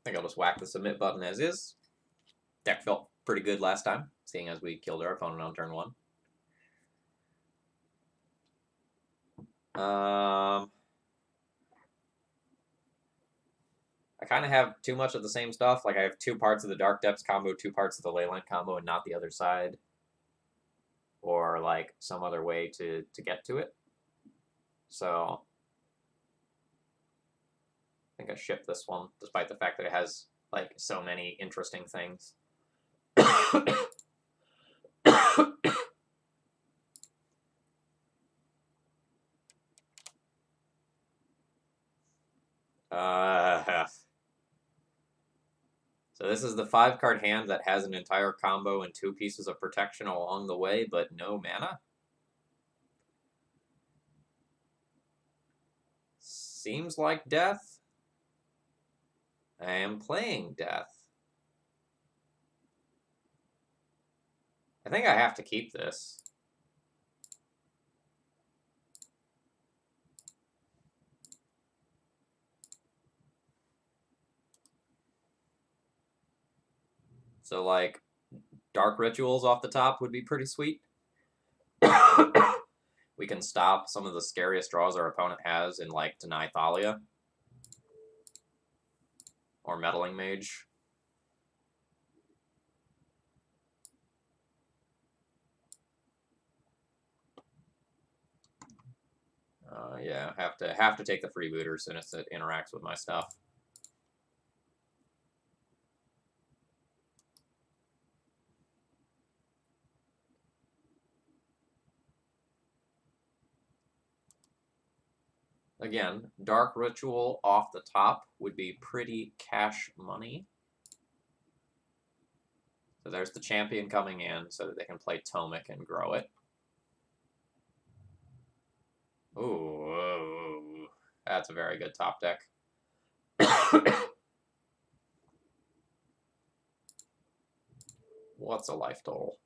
think I'll just whack the submit button as is. Deck felt pretty good last time, seeing as we killed our opponent on turn one. I kind of have too much of the same stuff. Like I have 2 parts of the Dark Depths combo, 2 parts of the Leyline combo, and not the other side. Or like some other way to get to it. So I think I shipped this one, despite the fact that it has like so many interesting things. So this is the 5-card hand that has an entire combo and 2 pieces of protection along the way, but no mana. Seems like Death. I am playing Death. I think I have to keep this. So, like, Dark Rituals off the top would be pretty sweet. We can stop some of the scariest draws our opponent has in, like, Deny Thalia. Or Meddling Mage. Yeah, have to take the freebooter since it interacts with my stuff. Again, Dark Ritual off the top would be pretty cash money. So there's the champion coming in so that they can play Tomic and grow it. Ooh, that's a very good top deck. What's a life total?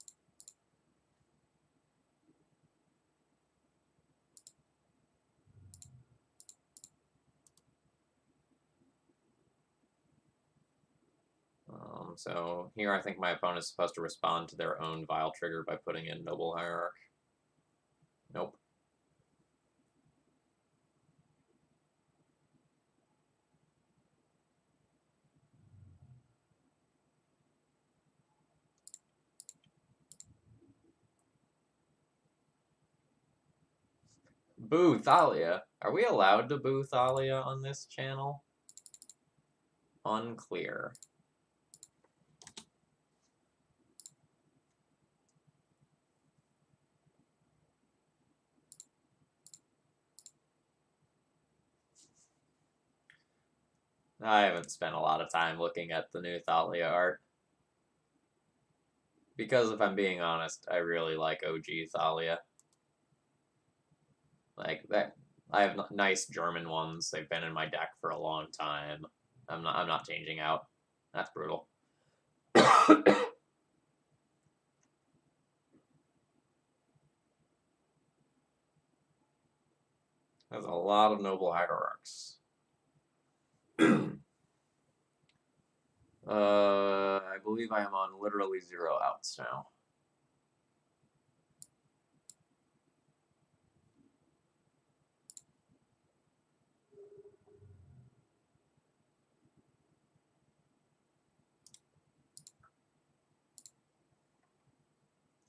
So here I think my opponent is supposed to respond to their own Vile trigger by putting in Noble Hierarch. Nope. Boo Thalia. Are we allowed to boo Thalia on this channel? Unclear. I haven't spent a lot of time looking at the new Thalia art. Because if I'm being honest, I really like OG Thalia. Like that, I have nice German ones. They've been in my deck for a long time. I'm not changing out. That's brutal. There's a lot of Noble Hierarchs. I believe I am on literally 0 outs now.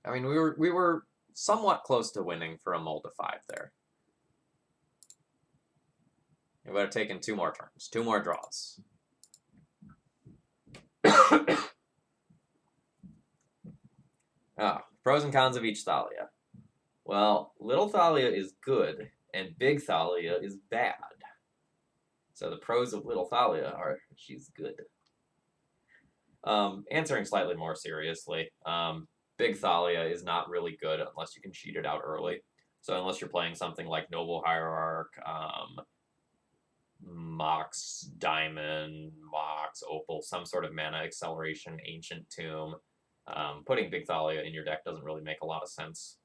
I mean, we were somewhat close to winning for a mull to 5 there. It would have taken 2 more turns, 2 more draws. Pros and cons of each Thalia. Well, little Thalia is good, and big Thalia is bad. So the pros of little Thalia are she's good. Answering slightly more seriously, big Thalia is not really good unless you can cheat it out early. So unless you're playing something like Noble Hierarch, Mox Diamond, Mox Opal, some sort of mana acceleration, Ancient Tomb, putting big Thalia in your deck doesn't really make a lot of sense.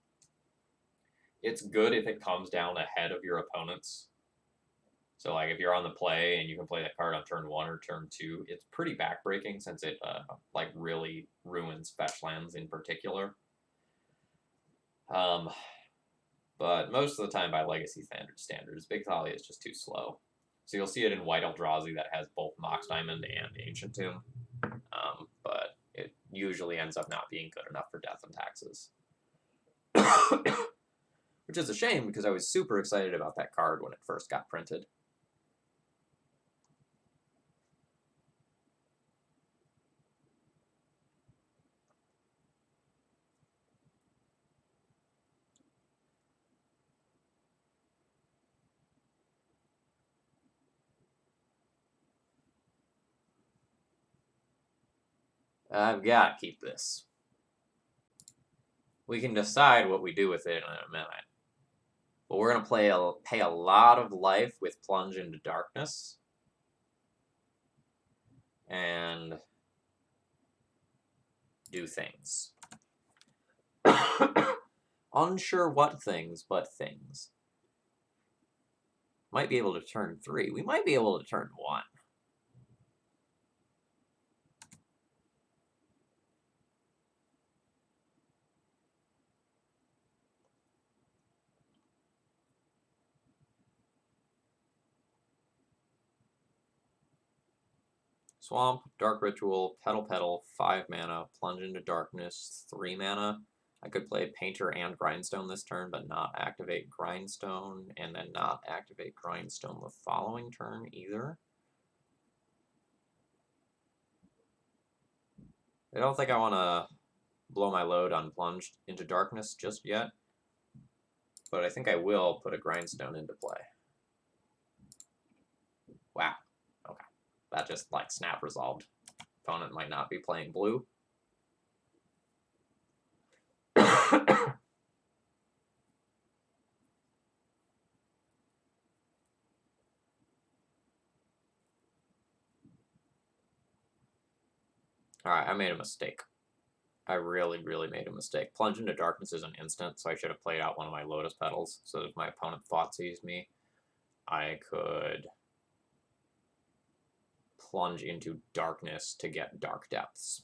It's good if it comes down ahead of your opponents. So, like, if you're on the play and you can play that card on turn 1 or turn 2, it's pretty backbreaking since it, like, really ruins fetch lands in particular. But most of the time by Legacy standards, Big Thalia is just too slow. So you'll see it in White Eldrazi that has both Mox Diamond and Ancient Tomb. But it usually ends up not being good enough for Death and Taxes. Which is a shame because I was super excited about that card when it first got printed. I've got to keep this. We can decide what we do with it in a minute. But we're going to pay a lot of life with Plunge into Darkness. And do things. Unsure what things, but things. Might be able to turn 3. We might be able to turn 1. Swamp, Dark Ritual, Petal, 5 mana, Plunge into Darkness, 3 mana. I could play Painter and Grindstone this turn, but not activate Grindstone, and then not activate Grindstone the following turn either. I don't think I want to blow my load on Plunge into Darkness just yet, but I think I will put a Grindstone into play. Wow. Okay. That just, like, snap resolved. Opponent might not be playing blue. Alright, I made a mistake. I really, really made a mistake. Plunge into Darkness is an instant, so I should have played out one of my Lotus Petals, so that if my opponent Thoughtseize me, I could plunge into Darkness to get Dark Depths.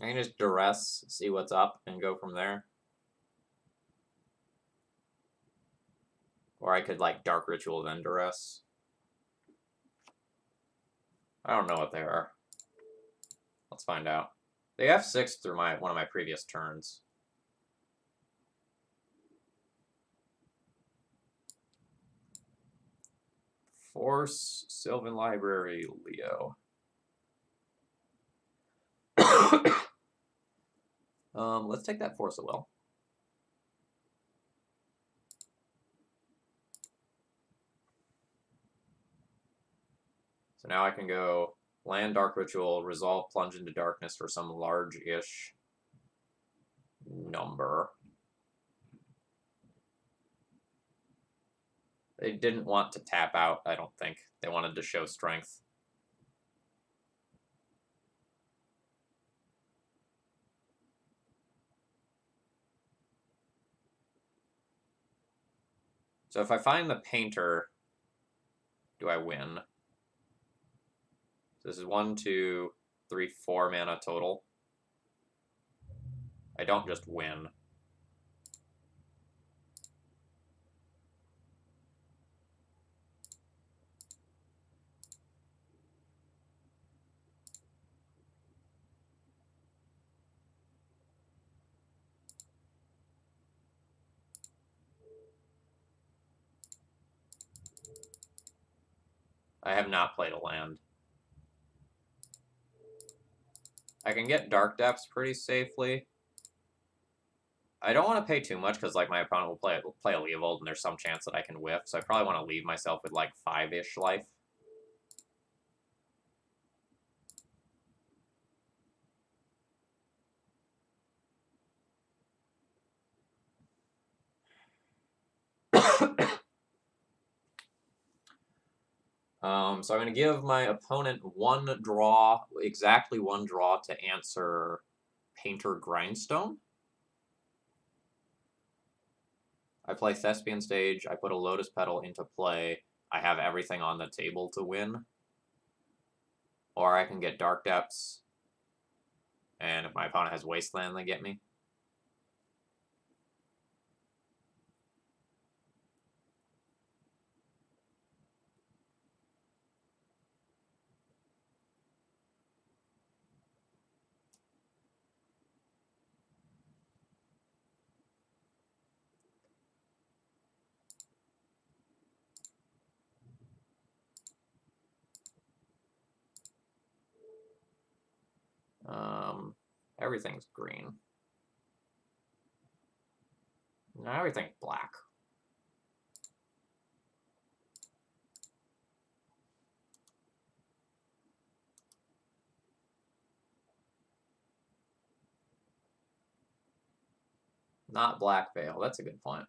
I can just Duress, see what's up, and go from there. Or I could, like, Dark Ritual then Duress. I don't know what they are. Let's find out. They F6 through one of my previous turns. Force, Sylvan Library, Leo. Let's take that Force of Will. So now I can go land Dark Ritual, resolve Plunge into Darkness for some large-ish number. They didn't want to tap out, I don't think. They wanted to show strength. So if I find the painter, do I win? So this is 1, 2, 3, 4 mana total. I don't just win. I have not played a land. I can get Dark Depths pretty safely. I don't want to pay too much because like my opponent will play a Leovold and there's some chance that I can whiff, so I probably want to leave myself with like 5-ish life. So I'm going to give my opponent exactly one draw to answer Painter Grindstone. I play Thespian Stage, I put a Lotus Petal into play, I have everything on the table to win. Or I can get Dark Depths, and if my opponent has Wasteland, they get me. Everything's green. No, everything's black. Not Black Veil. That's a good point.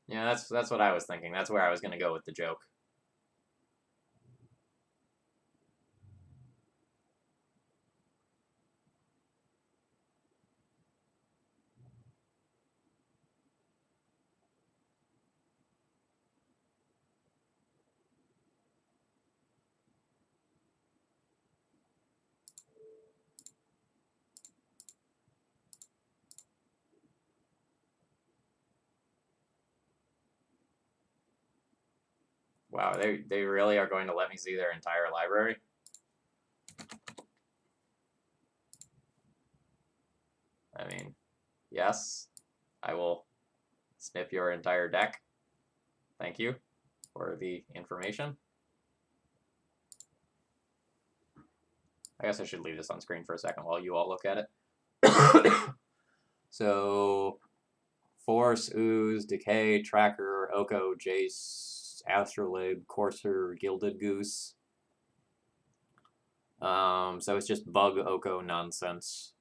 Yeah, that's what I was thinking. That's where I was going to go with the joke. Wow, they really are going to let me see their entire library? I mean, yes, I will snip your entire deck. Thank you for the information. I guess I should leave this on screen for a second while you all look at it. So, Force, Ooze, Decay, Tracker, Oko, Jace, Astrolabe, Courser, Gilded Goose. So it's just bug Oko nonsense.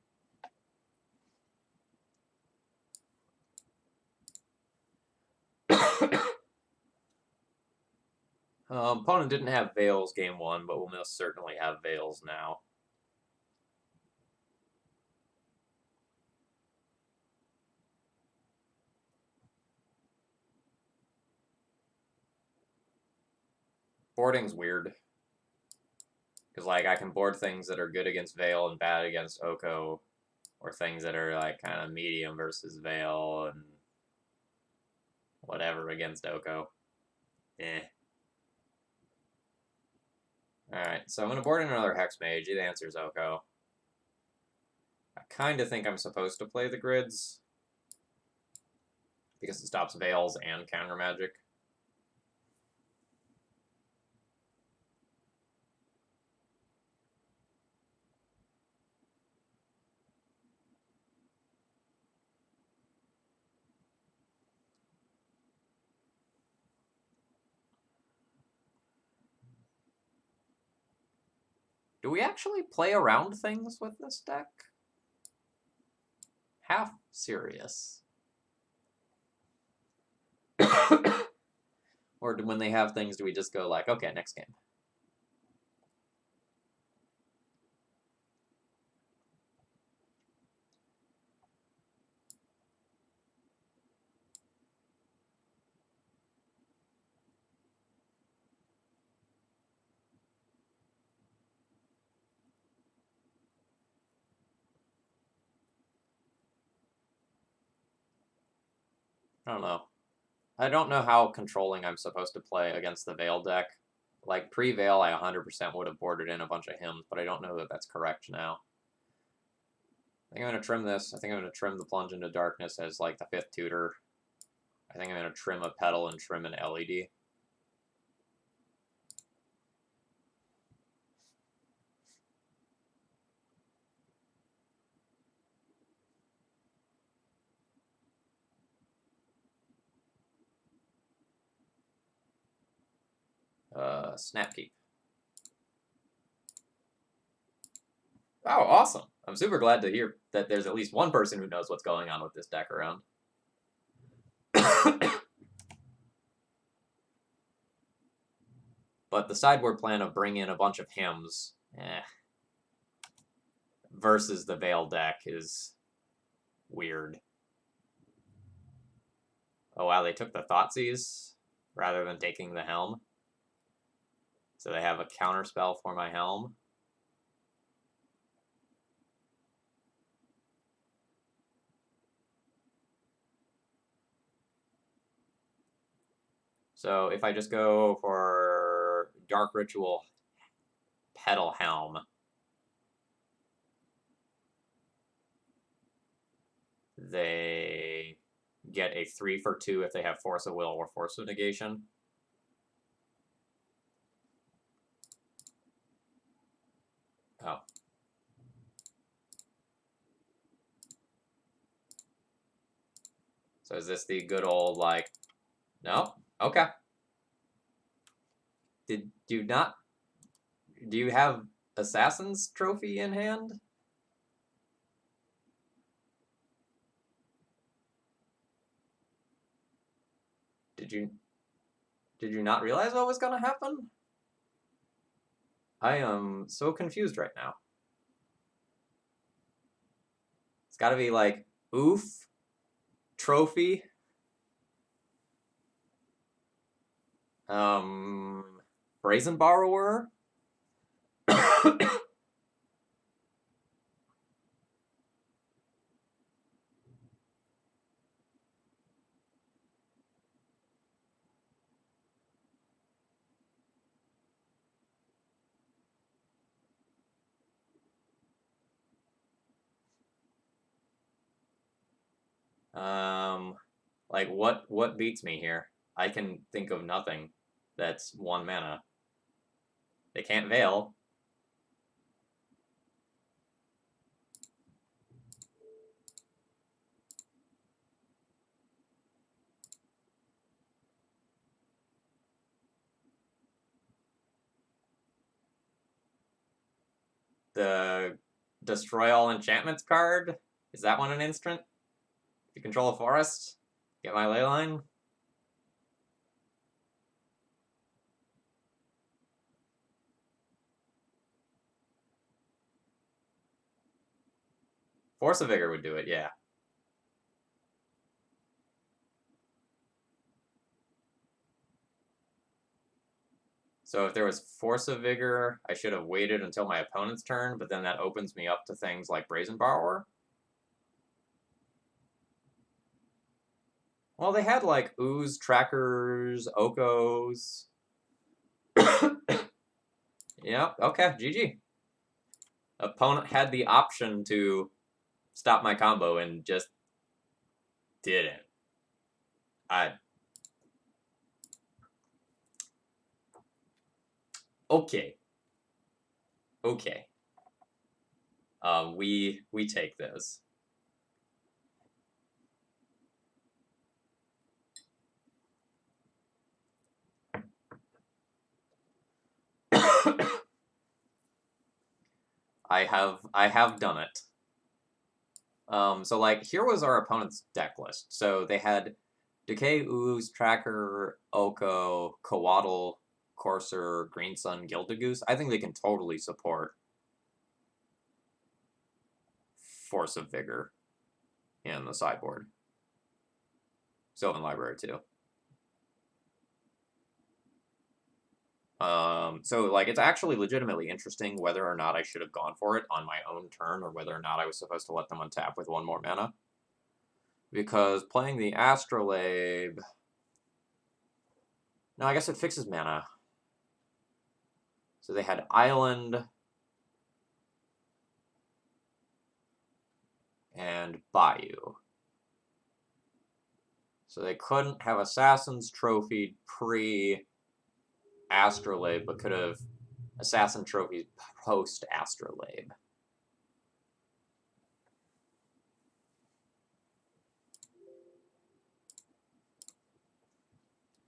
Opponent didn't have Veils game 1, but will most certainly have Veils now. Boarding's weird. Because, like, I can board things that are good against Veil and bad against Oko, or things that are, like, kind of medium versus Veil and whatever against Oko. Eh. Alright, so I'm going to board in another Hex Mage. It answers Oko. I kind of think I'm supposed to play the grids, because it stops Veils and counter magic. Do we actually play around things with this deck? Half serious. Or when they have things, do we just go like, okay, next game? don't know. I don't know how controlling I'm supposed to play against the Veil deck. Like, pre-Veil, I 100% would have boarded in a bunch of hymns, but I don't know that that's correct now. I think I'm going to trim this. I think I'm going to trim the Plunge into Darkness as, like, the 5th tutor. I think I'm going to trim a Petal and trim an LED. Snapkeep. Oh, awesome. I'm super glad to hear that there's at least one person who knows what's going on with this deck around. But the sideboard plan of bring in a bunch of hymns versus the Veil deck is weird. Oh wow, they took the Thoughtseize rather than taking the Helm. So they have a counterspell for my Helm. So if I just go for Dark Ritual Petal Helm, they get a 3 for 2 if they have Force of Will or Force of Negation. Oh. So is this the good old, like, no? Okay. Do you have Assassin's Trophy in hand? Did you not realize what was gonna happen? I am so confused right now. It's gotta be like, oof, trophy, Brazen Borrower. Like what beats me here? I can think of nothing that's 1 mana. They can't Veil. The Destroy All Enchantments card, is that one an instant? If you control a forest, get my Leyline. Force of Vigor would do it, yeah. So if there was Force of Vigor, I should have waited until my opponent's turn, but then that opens me up to things like Brazen Borrower. Well, they had like Ooze, Trackers, Okos. Yep, okay, GG. Opponent had the option to stop my combo and just didn't. Okay. Okay. We take this. I have done it. So like here was our opponent's deck list. So they had Decay, Ooze, Tracker, Oko, Coatl, Courser, Green Sun, Gilded Goose. I think they can totally support Force of Vigor in the sideboard. Sylvan Library too. So like it's actually legitimately interesting whether or not I should have gone for it on my own turn or whether or not I was supposed to let them untap with 1 more mana. Because playing the Astrolabe... No, I guess it fixes mana. So they had Island and Bayou. So they couldn't have Assassin's Trophy pre-Astrolabe, but could have Assassin Trophy post-Astrolabe.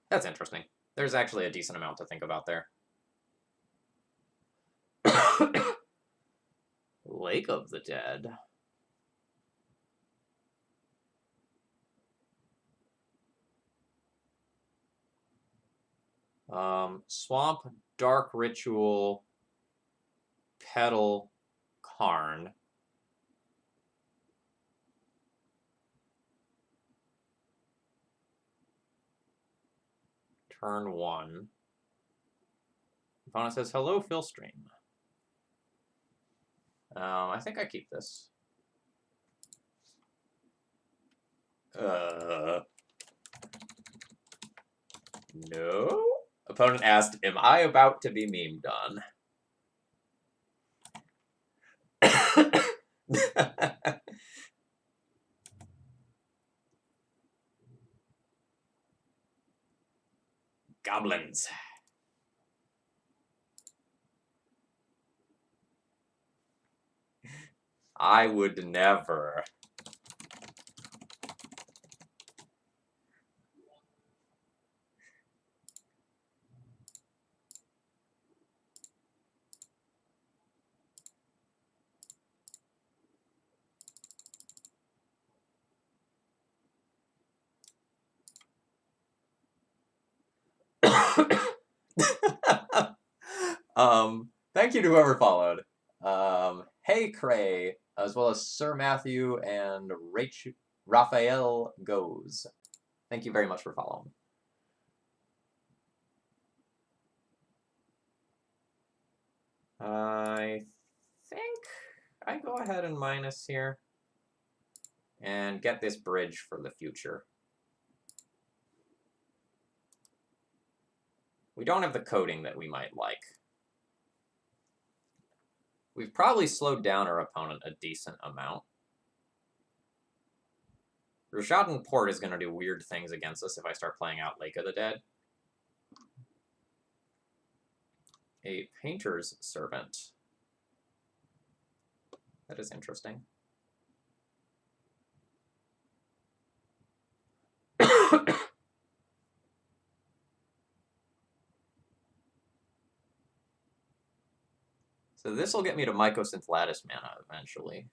That's interesting. There's actually a decent amount to think about there. Lake of the Dead. Swamp, Dark Ritual, Petal, Karn. Turn 1. Opponent says, hello, Philstream. I think I keep this. No? Opponent asked, am I about to be memed on? Goblins. I would never. Thank you to whoever followed. Hey Cray, as well as Sir Matthew and Raphael Goes. Thank you very much for following. I think I go ahead and minus here and get this bridge for the future. We don't have the coding that we might like. We've probably slowed down our opponent a decent amount. Rashadan Port is going to do weird things against us if I start playing out Lake of the Dead. A Painter's Servant. That is interesting. So this will get me to Mycosynth Lattice mana eventually.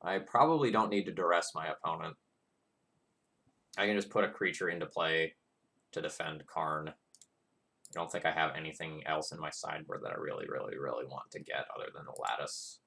I probably don't need to duress my opponent. I can just put a creature into play to defend Karn. I don't think I have anything else in my sideboard that I really want to get other than the Lattice.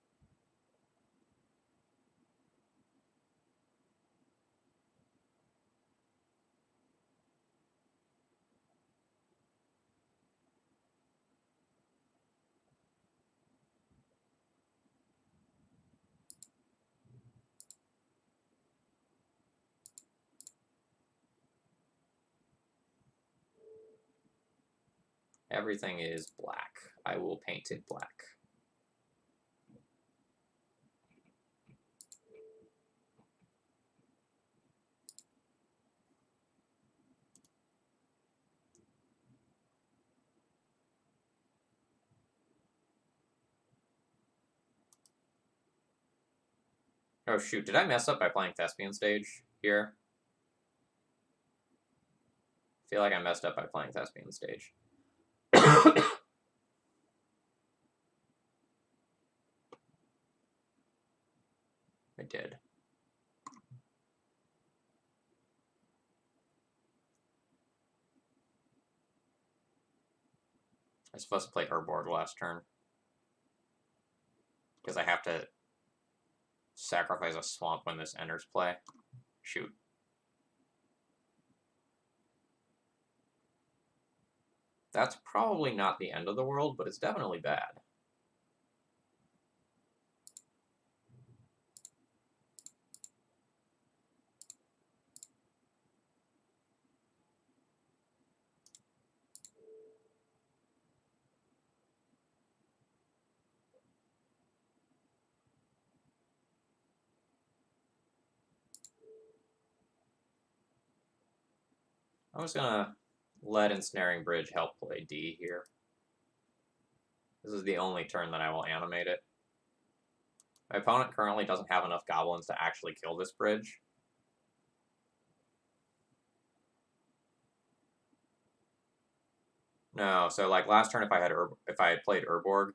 Everything is black. I will paint it black. Oh shoot, did I mess up by playing Thespian Stage here? I feel like I messed up by playing Thespian Stage. I did. I was supposed to play Herborg last turn. Because I have to sacrifice a swamp when this enters play. Shoot. That's probably not the end of the world, but it's definitely bad. I'm just gonna let Ensnaring Bridge help play D here. This is the only turn that I will animate it. My opponent currently doesn't have enough goblins to actually kill this bridge. No, so like last turn, if I had played Urborg,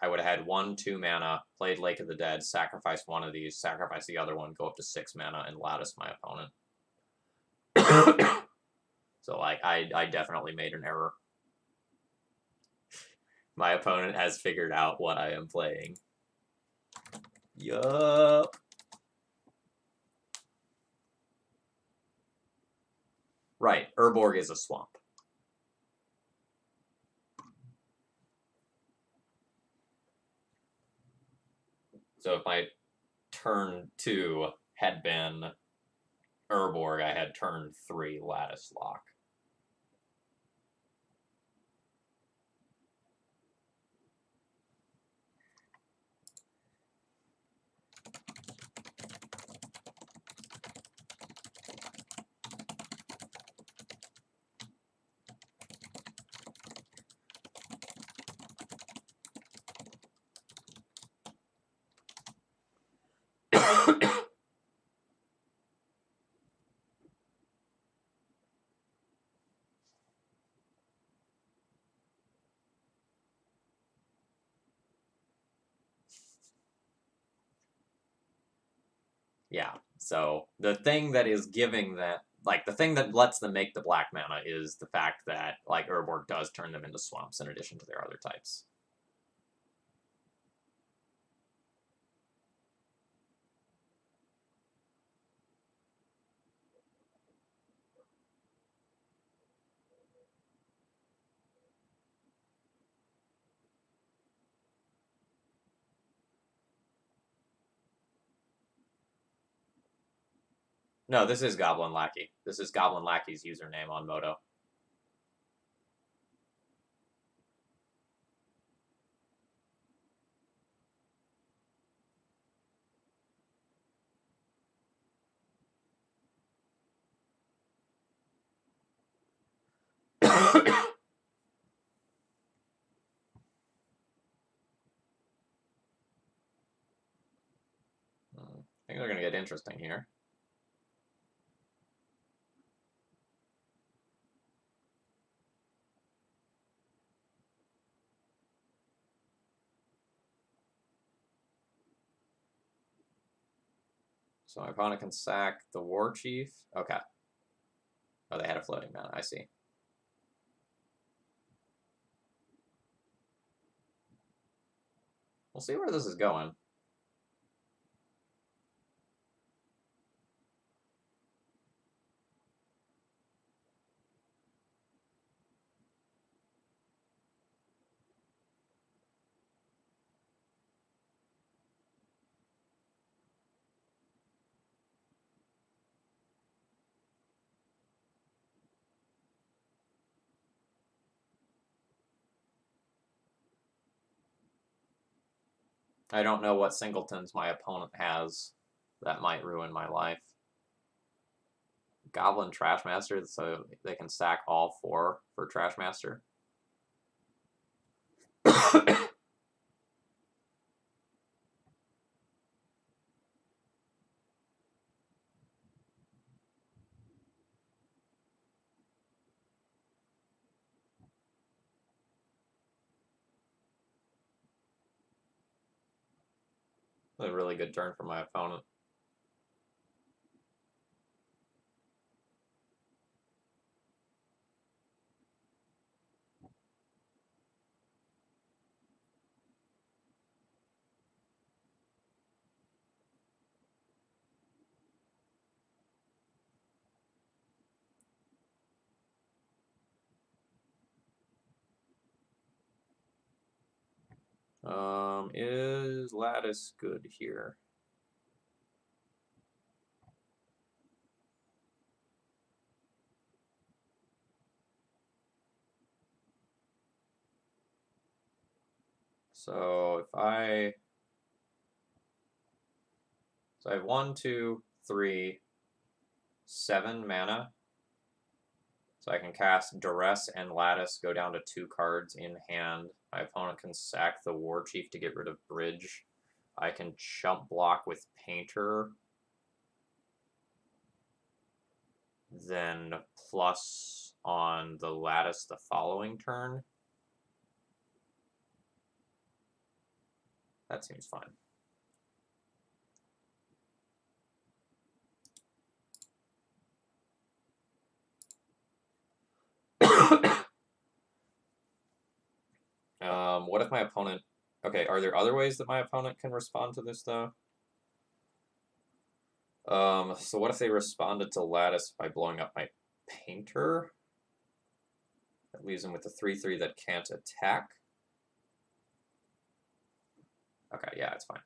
I would have had 1/2 mana, played Lake of the Dead, sacrifice one of these, sacrifice the other one, go up to 6 mana, and lattice my opponent. So like I definitely made an error. My opponent has figured out what I am playing. Yup. Right, Urborg is a swamp. So if my turn 2 had been Urborg, I had turn 3 Lattice Lock. Yeah, so the thing that is giving that, like, the thing that lets them make the black mana is the fact that, like, Urborg does turn them into swamps in addition to their other types. No, this is Goblin Lackey. This is Goblin Lackey's username on Moto. I think they're going to get interesting here. So my opponent can sack the War Chief. Okay. Oh, they had a floating mana. I see. We'll see where this is going. I don't know what singletons my opponent has that might ruin my life. Goblin Trashmaster, so they can sack all 4 for Trashmaster. A really good turn for my opponent. Is Lattice good here? So I have 1, 2, 3, 7 mana. So I can cast Duress and Lattice, go down to 2 cards in hand. My opponent can sack the War Chief to get rid of Bridge. I can chump block with Painter. Then plus on the Lattice the following turn. That seems fine. What if my opponent... Okay, are there other ways that my opponent can respond to this, though? So what if they responded to Lattice by blowing up my Painter? That leaves them with a 3/3 that can't attack. Okay, yeah, it's fine.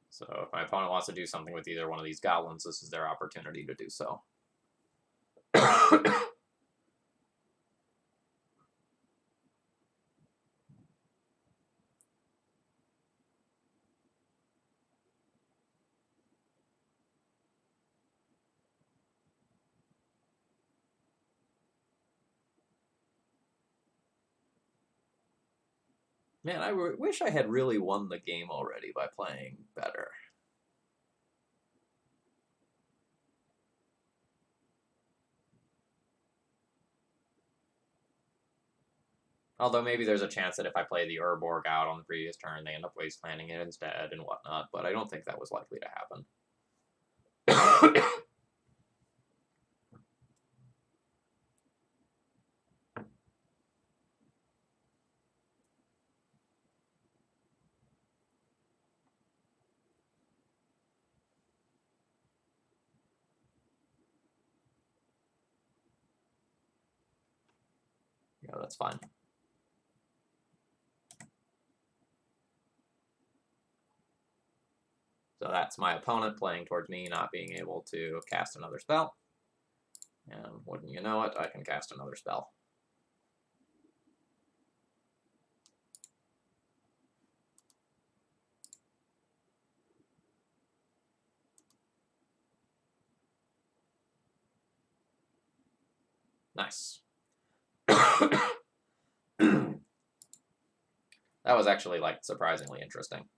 So if my opponent wants to do something with either one of these goblins, this is their opportunity to do so. Man, I wish I had really won the game already by playing better. Although maybe there's a chance that if I play the Urborg out on the previous turn, they end up wastelanding it instead and whatnot, but I don't think that was likely to happen. Yeah, that's fine. So that's my opponent playing towards me, not being able to cast another spell. And wouldn't you know it, I can cast another spell. Nice. That was actually, like, surprisingly interesting.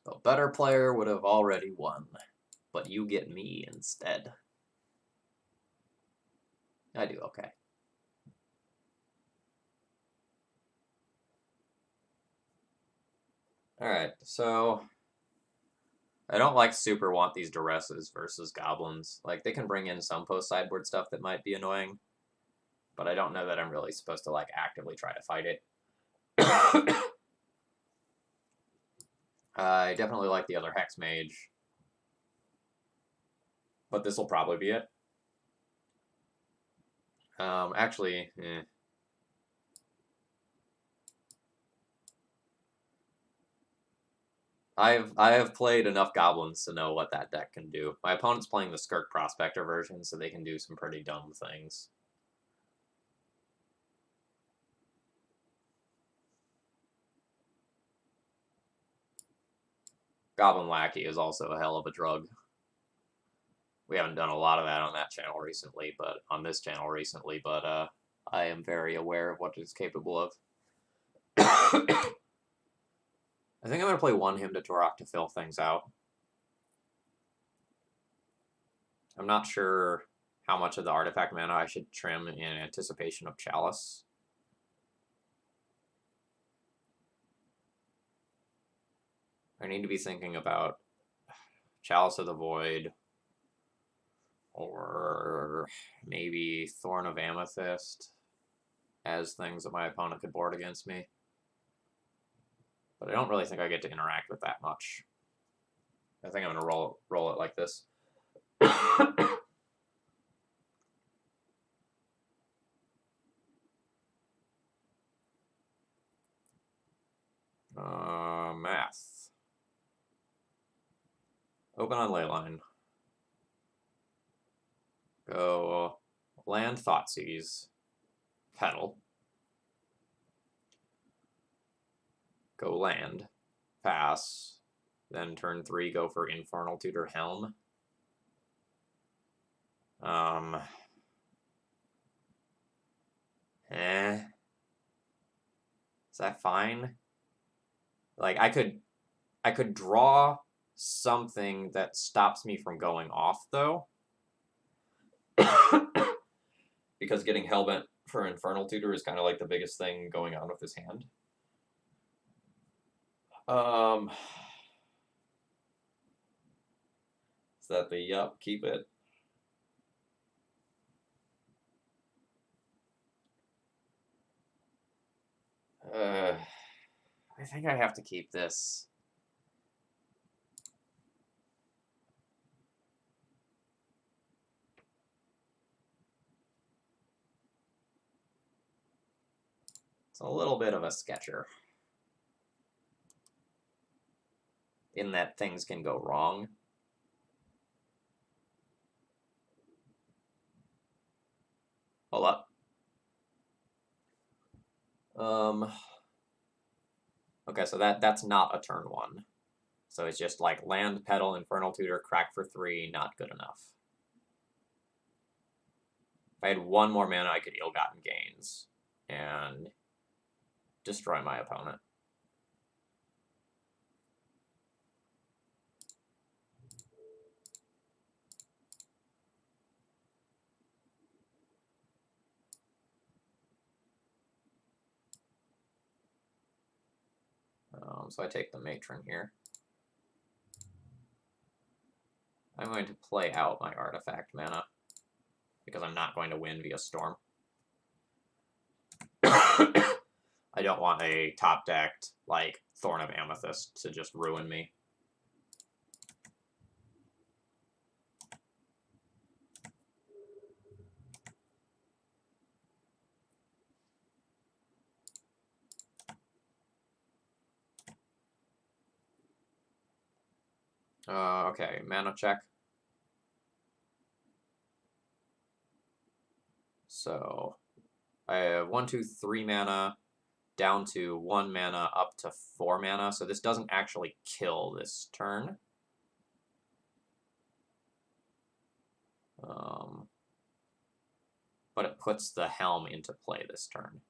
A better player would have already won, but you get me instead. I do okay. Alright, so I don't like super want these Duresses versus Goblins. Like, they can bring in some post-sideboard stuff that might be annoying, but I don't know that I'm really supposed to, like, actively try to fight it. I definitely like the other Hex Mage, but this will probably be it. Actually, I have played enough Goblins to know what that deck can do. My opponent's playing the Skirk Prospector version, so they can do some pretty dumb things. Goblin Lackey is also a hell of a drug. We haven't done a lot of that on that channel recently, but on this channel recently, but I am very aware of what it's capable of. I think I'm going to play one Hymn to Torok to fill things out. I'm not sure how much of the artifact mana I should trim in anticipation of Chalice. I need to be thinking about Chalice of the Void, or maybe Thorn of Amethyst. as things that my opponent could board against me. But I don't really think I get to interact with that much. I think I'm going to roll it like this. Math. Open on Leyline. Go land Thoughtseize. Pedal. Go land. Pass. Then turn 3, go for Infernal Tutor Helm. Is that fine? Like, I could draw something that stops me from going off, though. Because getting Hellbent for Infernal Tutor is kind of like the biggest thing going on with his hand. Is that the yup, keep it? I think I have to keep this. It's a little bit of a sketcher. In that things can go wrong. Hold up. Okay, so that's not a turn 1. So it's just like land, pedal, Infernal Tutor, crack for 3, not good enough. If I had 1 more mana, I could Ill-Gotten Gains and destroy my opponent. So I take the Matron here. I'm going to play out my artifact mana because I'm not going to win via Storm. I don't want a top-decked, like, Thorn of Amethyst to just ruin me. Okay, mana check. So I have 1, 2, 3 mana, down to 1 mana, up to 4 mana. So this doesn't actually kill this turn. But it puts the Helm into play this turn.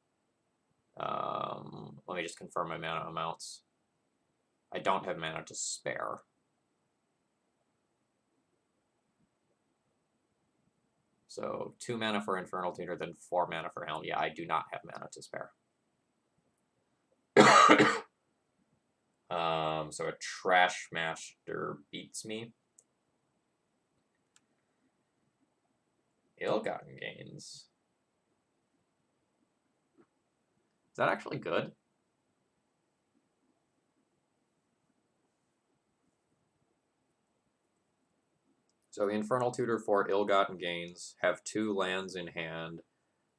Let me just confirm my mana amounts. I don't have mana to spare. So 2 mana for Infernal Tutor, then 4 mana for Helm. Yeah, I do not have mana to spare. So a Trash Master beats me. Ill-Gotten Gains. Is that actually good? So Infernal Tutor for Ill-Gotten Gains, have 2 lands in hand,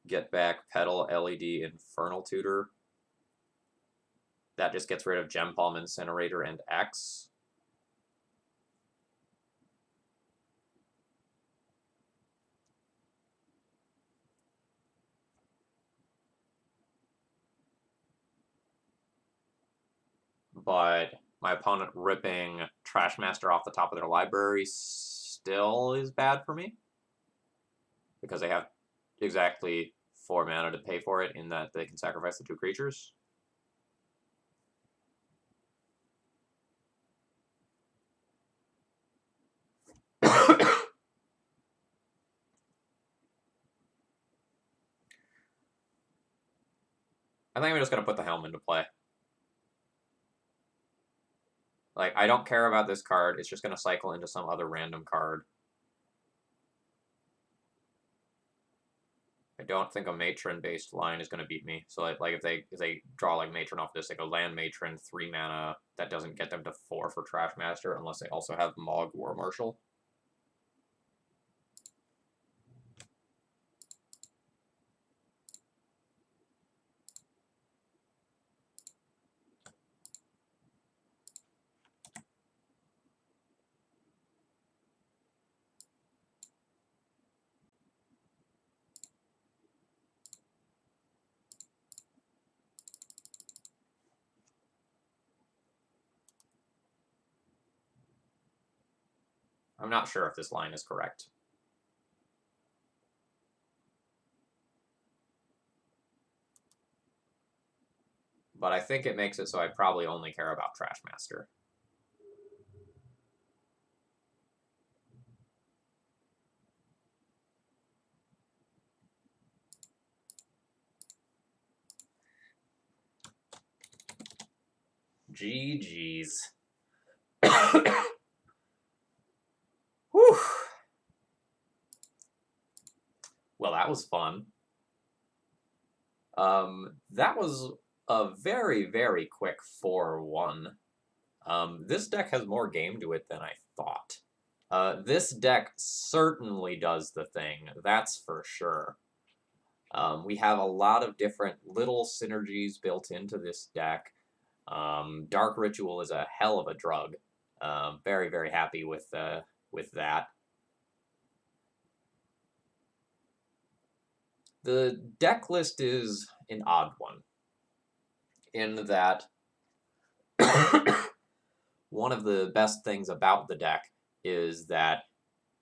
get back Pedal, LED, Infernal Tutor. That just gets rid of Gem Palm, Incinerator, and X. But my opponent ripping Trash Master off the top of their library still is bad for me. Because they have exactly 4 mana to pay for it in that they can sacrifice the 2 creatures. I think I'm just going to put the Helm into play. Like, I don't care about this card. It's just going to cycle into some other random card. I don't think a matron-based line is going to beat me. So like if they draw like matron off this, they go land matron, 3 mana. That doesn't get them to 4 for Trash Master unless they also have Mog War Marshal. I'm not sure if this line is correct. But I think it makes it so I probably only care about Trash Master. GG's. Whew. Well, that was fun. That was a very, very quick 4-1. This deck has more game to it than I thought. This deck certainly does the thing, that's for sure. We have a lot of different little synergies built into this deck. Dark Ritual is a hell of a drug. Very, very happy with that. The deck list is an odd one, in that one of the best things about the deck is that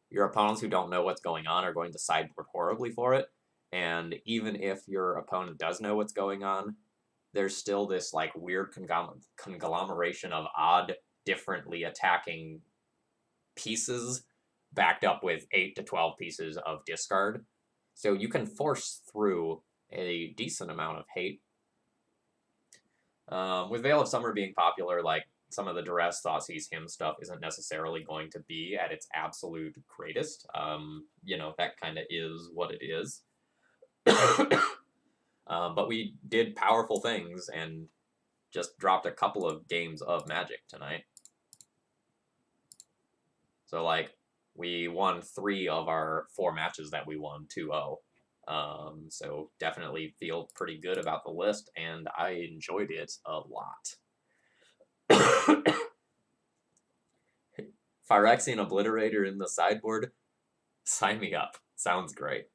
your opponents who don't know what's going on are going to sideboard horribly for it, and even if your opponent does know what's going on, there's still this like weird conglomeration of odd, differently attacking pieces backed up with 8 to 12 pieces of discard. So you can force through a decent amount of hate. With Veil of Summer being popular, like some of the Duress, Thoughtseized Hymn stuff isn't necessarily going to be at its absolute greatest. You know, that kind of is what it is. But we did powerful things and just dropped a couple of games of Magic tonight. So, like, we won 3 of our 4 matches that we won 2-0. So definitely feel pretty good about the list, and I enjoyed it a lot. Phyrexian Obliterator in the sideboard? Sign me up. Sounds great.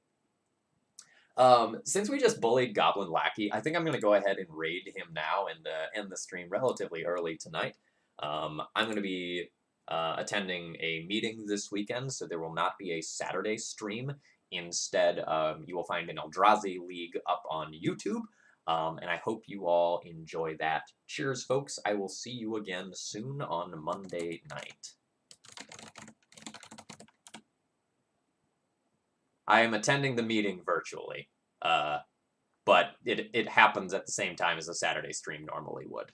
Since we just bullied Goblin Lackey, I think I'm going to go ahead and raid him now and end the stream relatively early tonight. I'm going to be attending a meeting this weekend, so there will not be a Saturday stream. Instead, you will find an Eldrazi League up on YouTube, and I hope you all enjoy that. Cheers, folks. I will see you again soon on Monday night. I am attending the meeting virtually, but it happens at the same time as a Saturday stream normally would.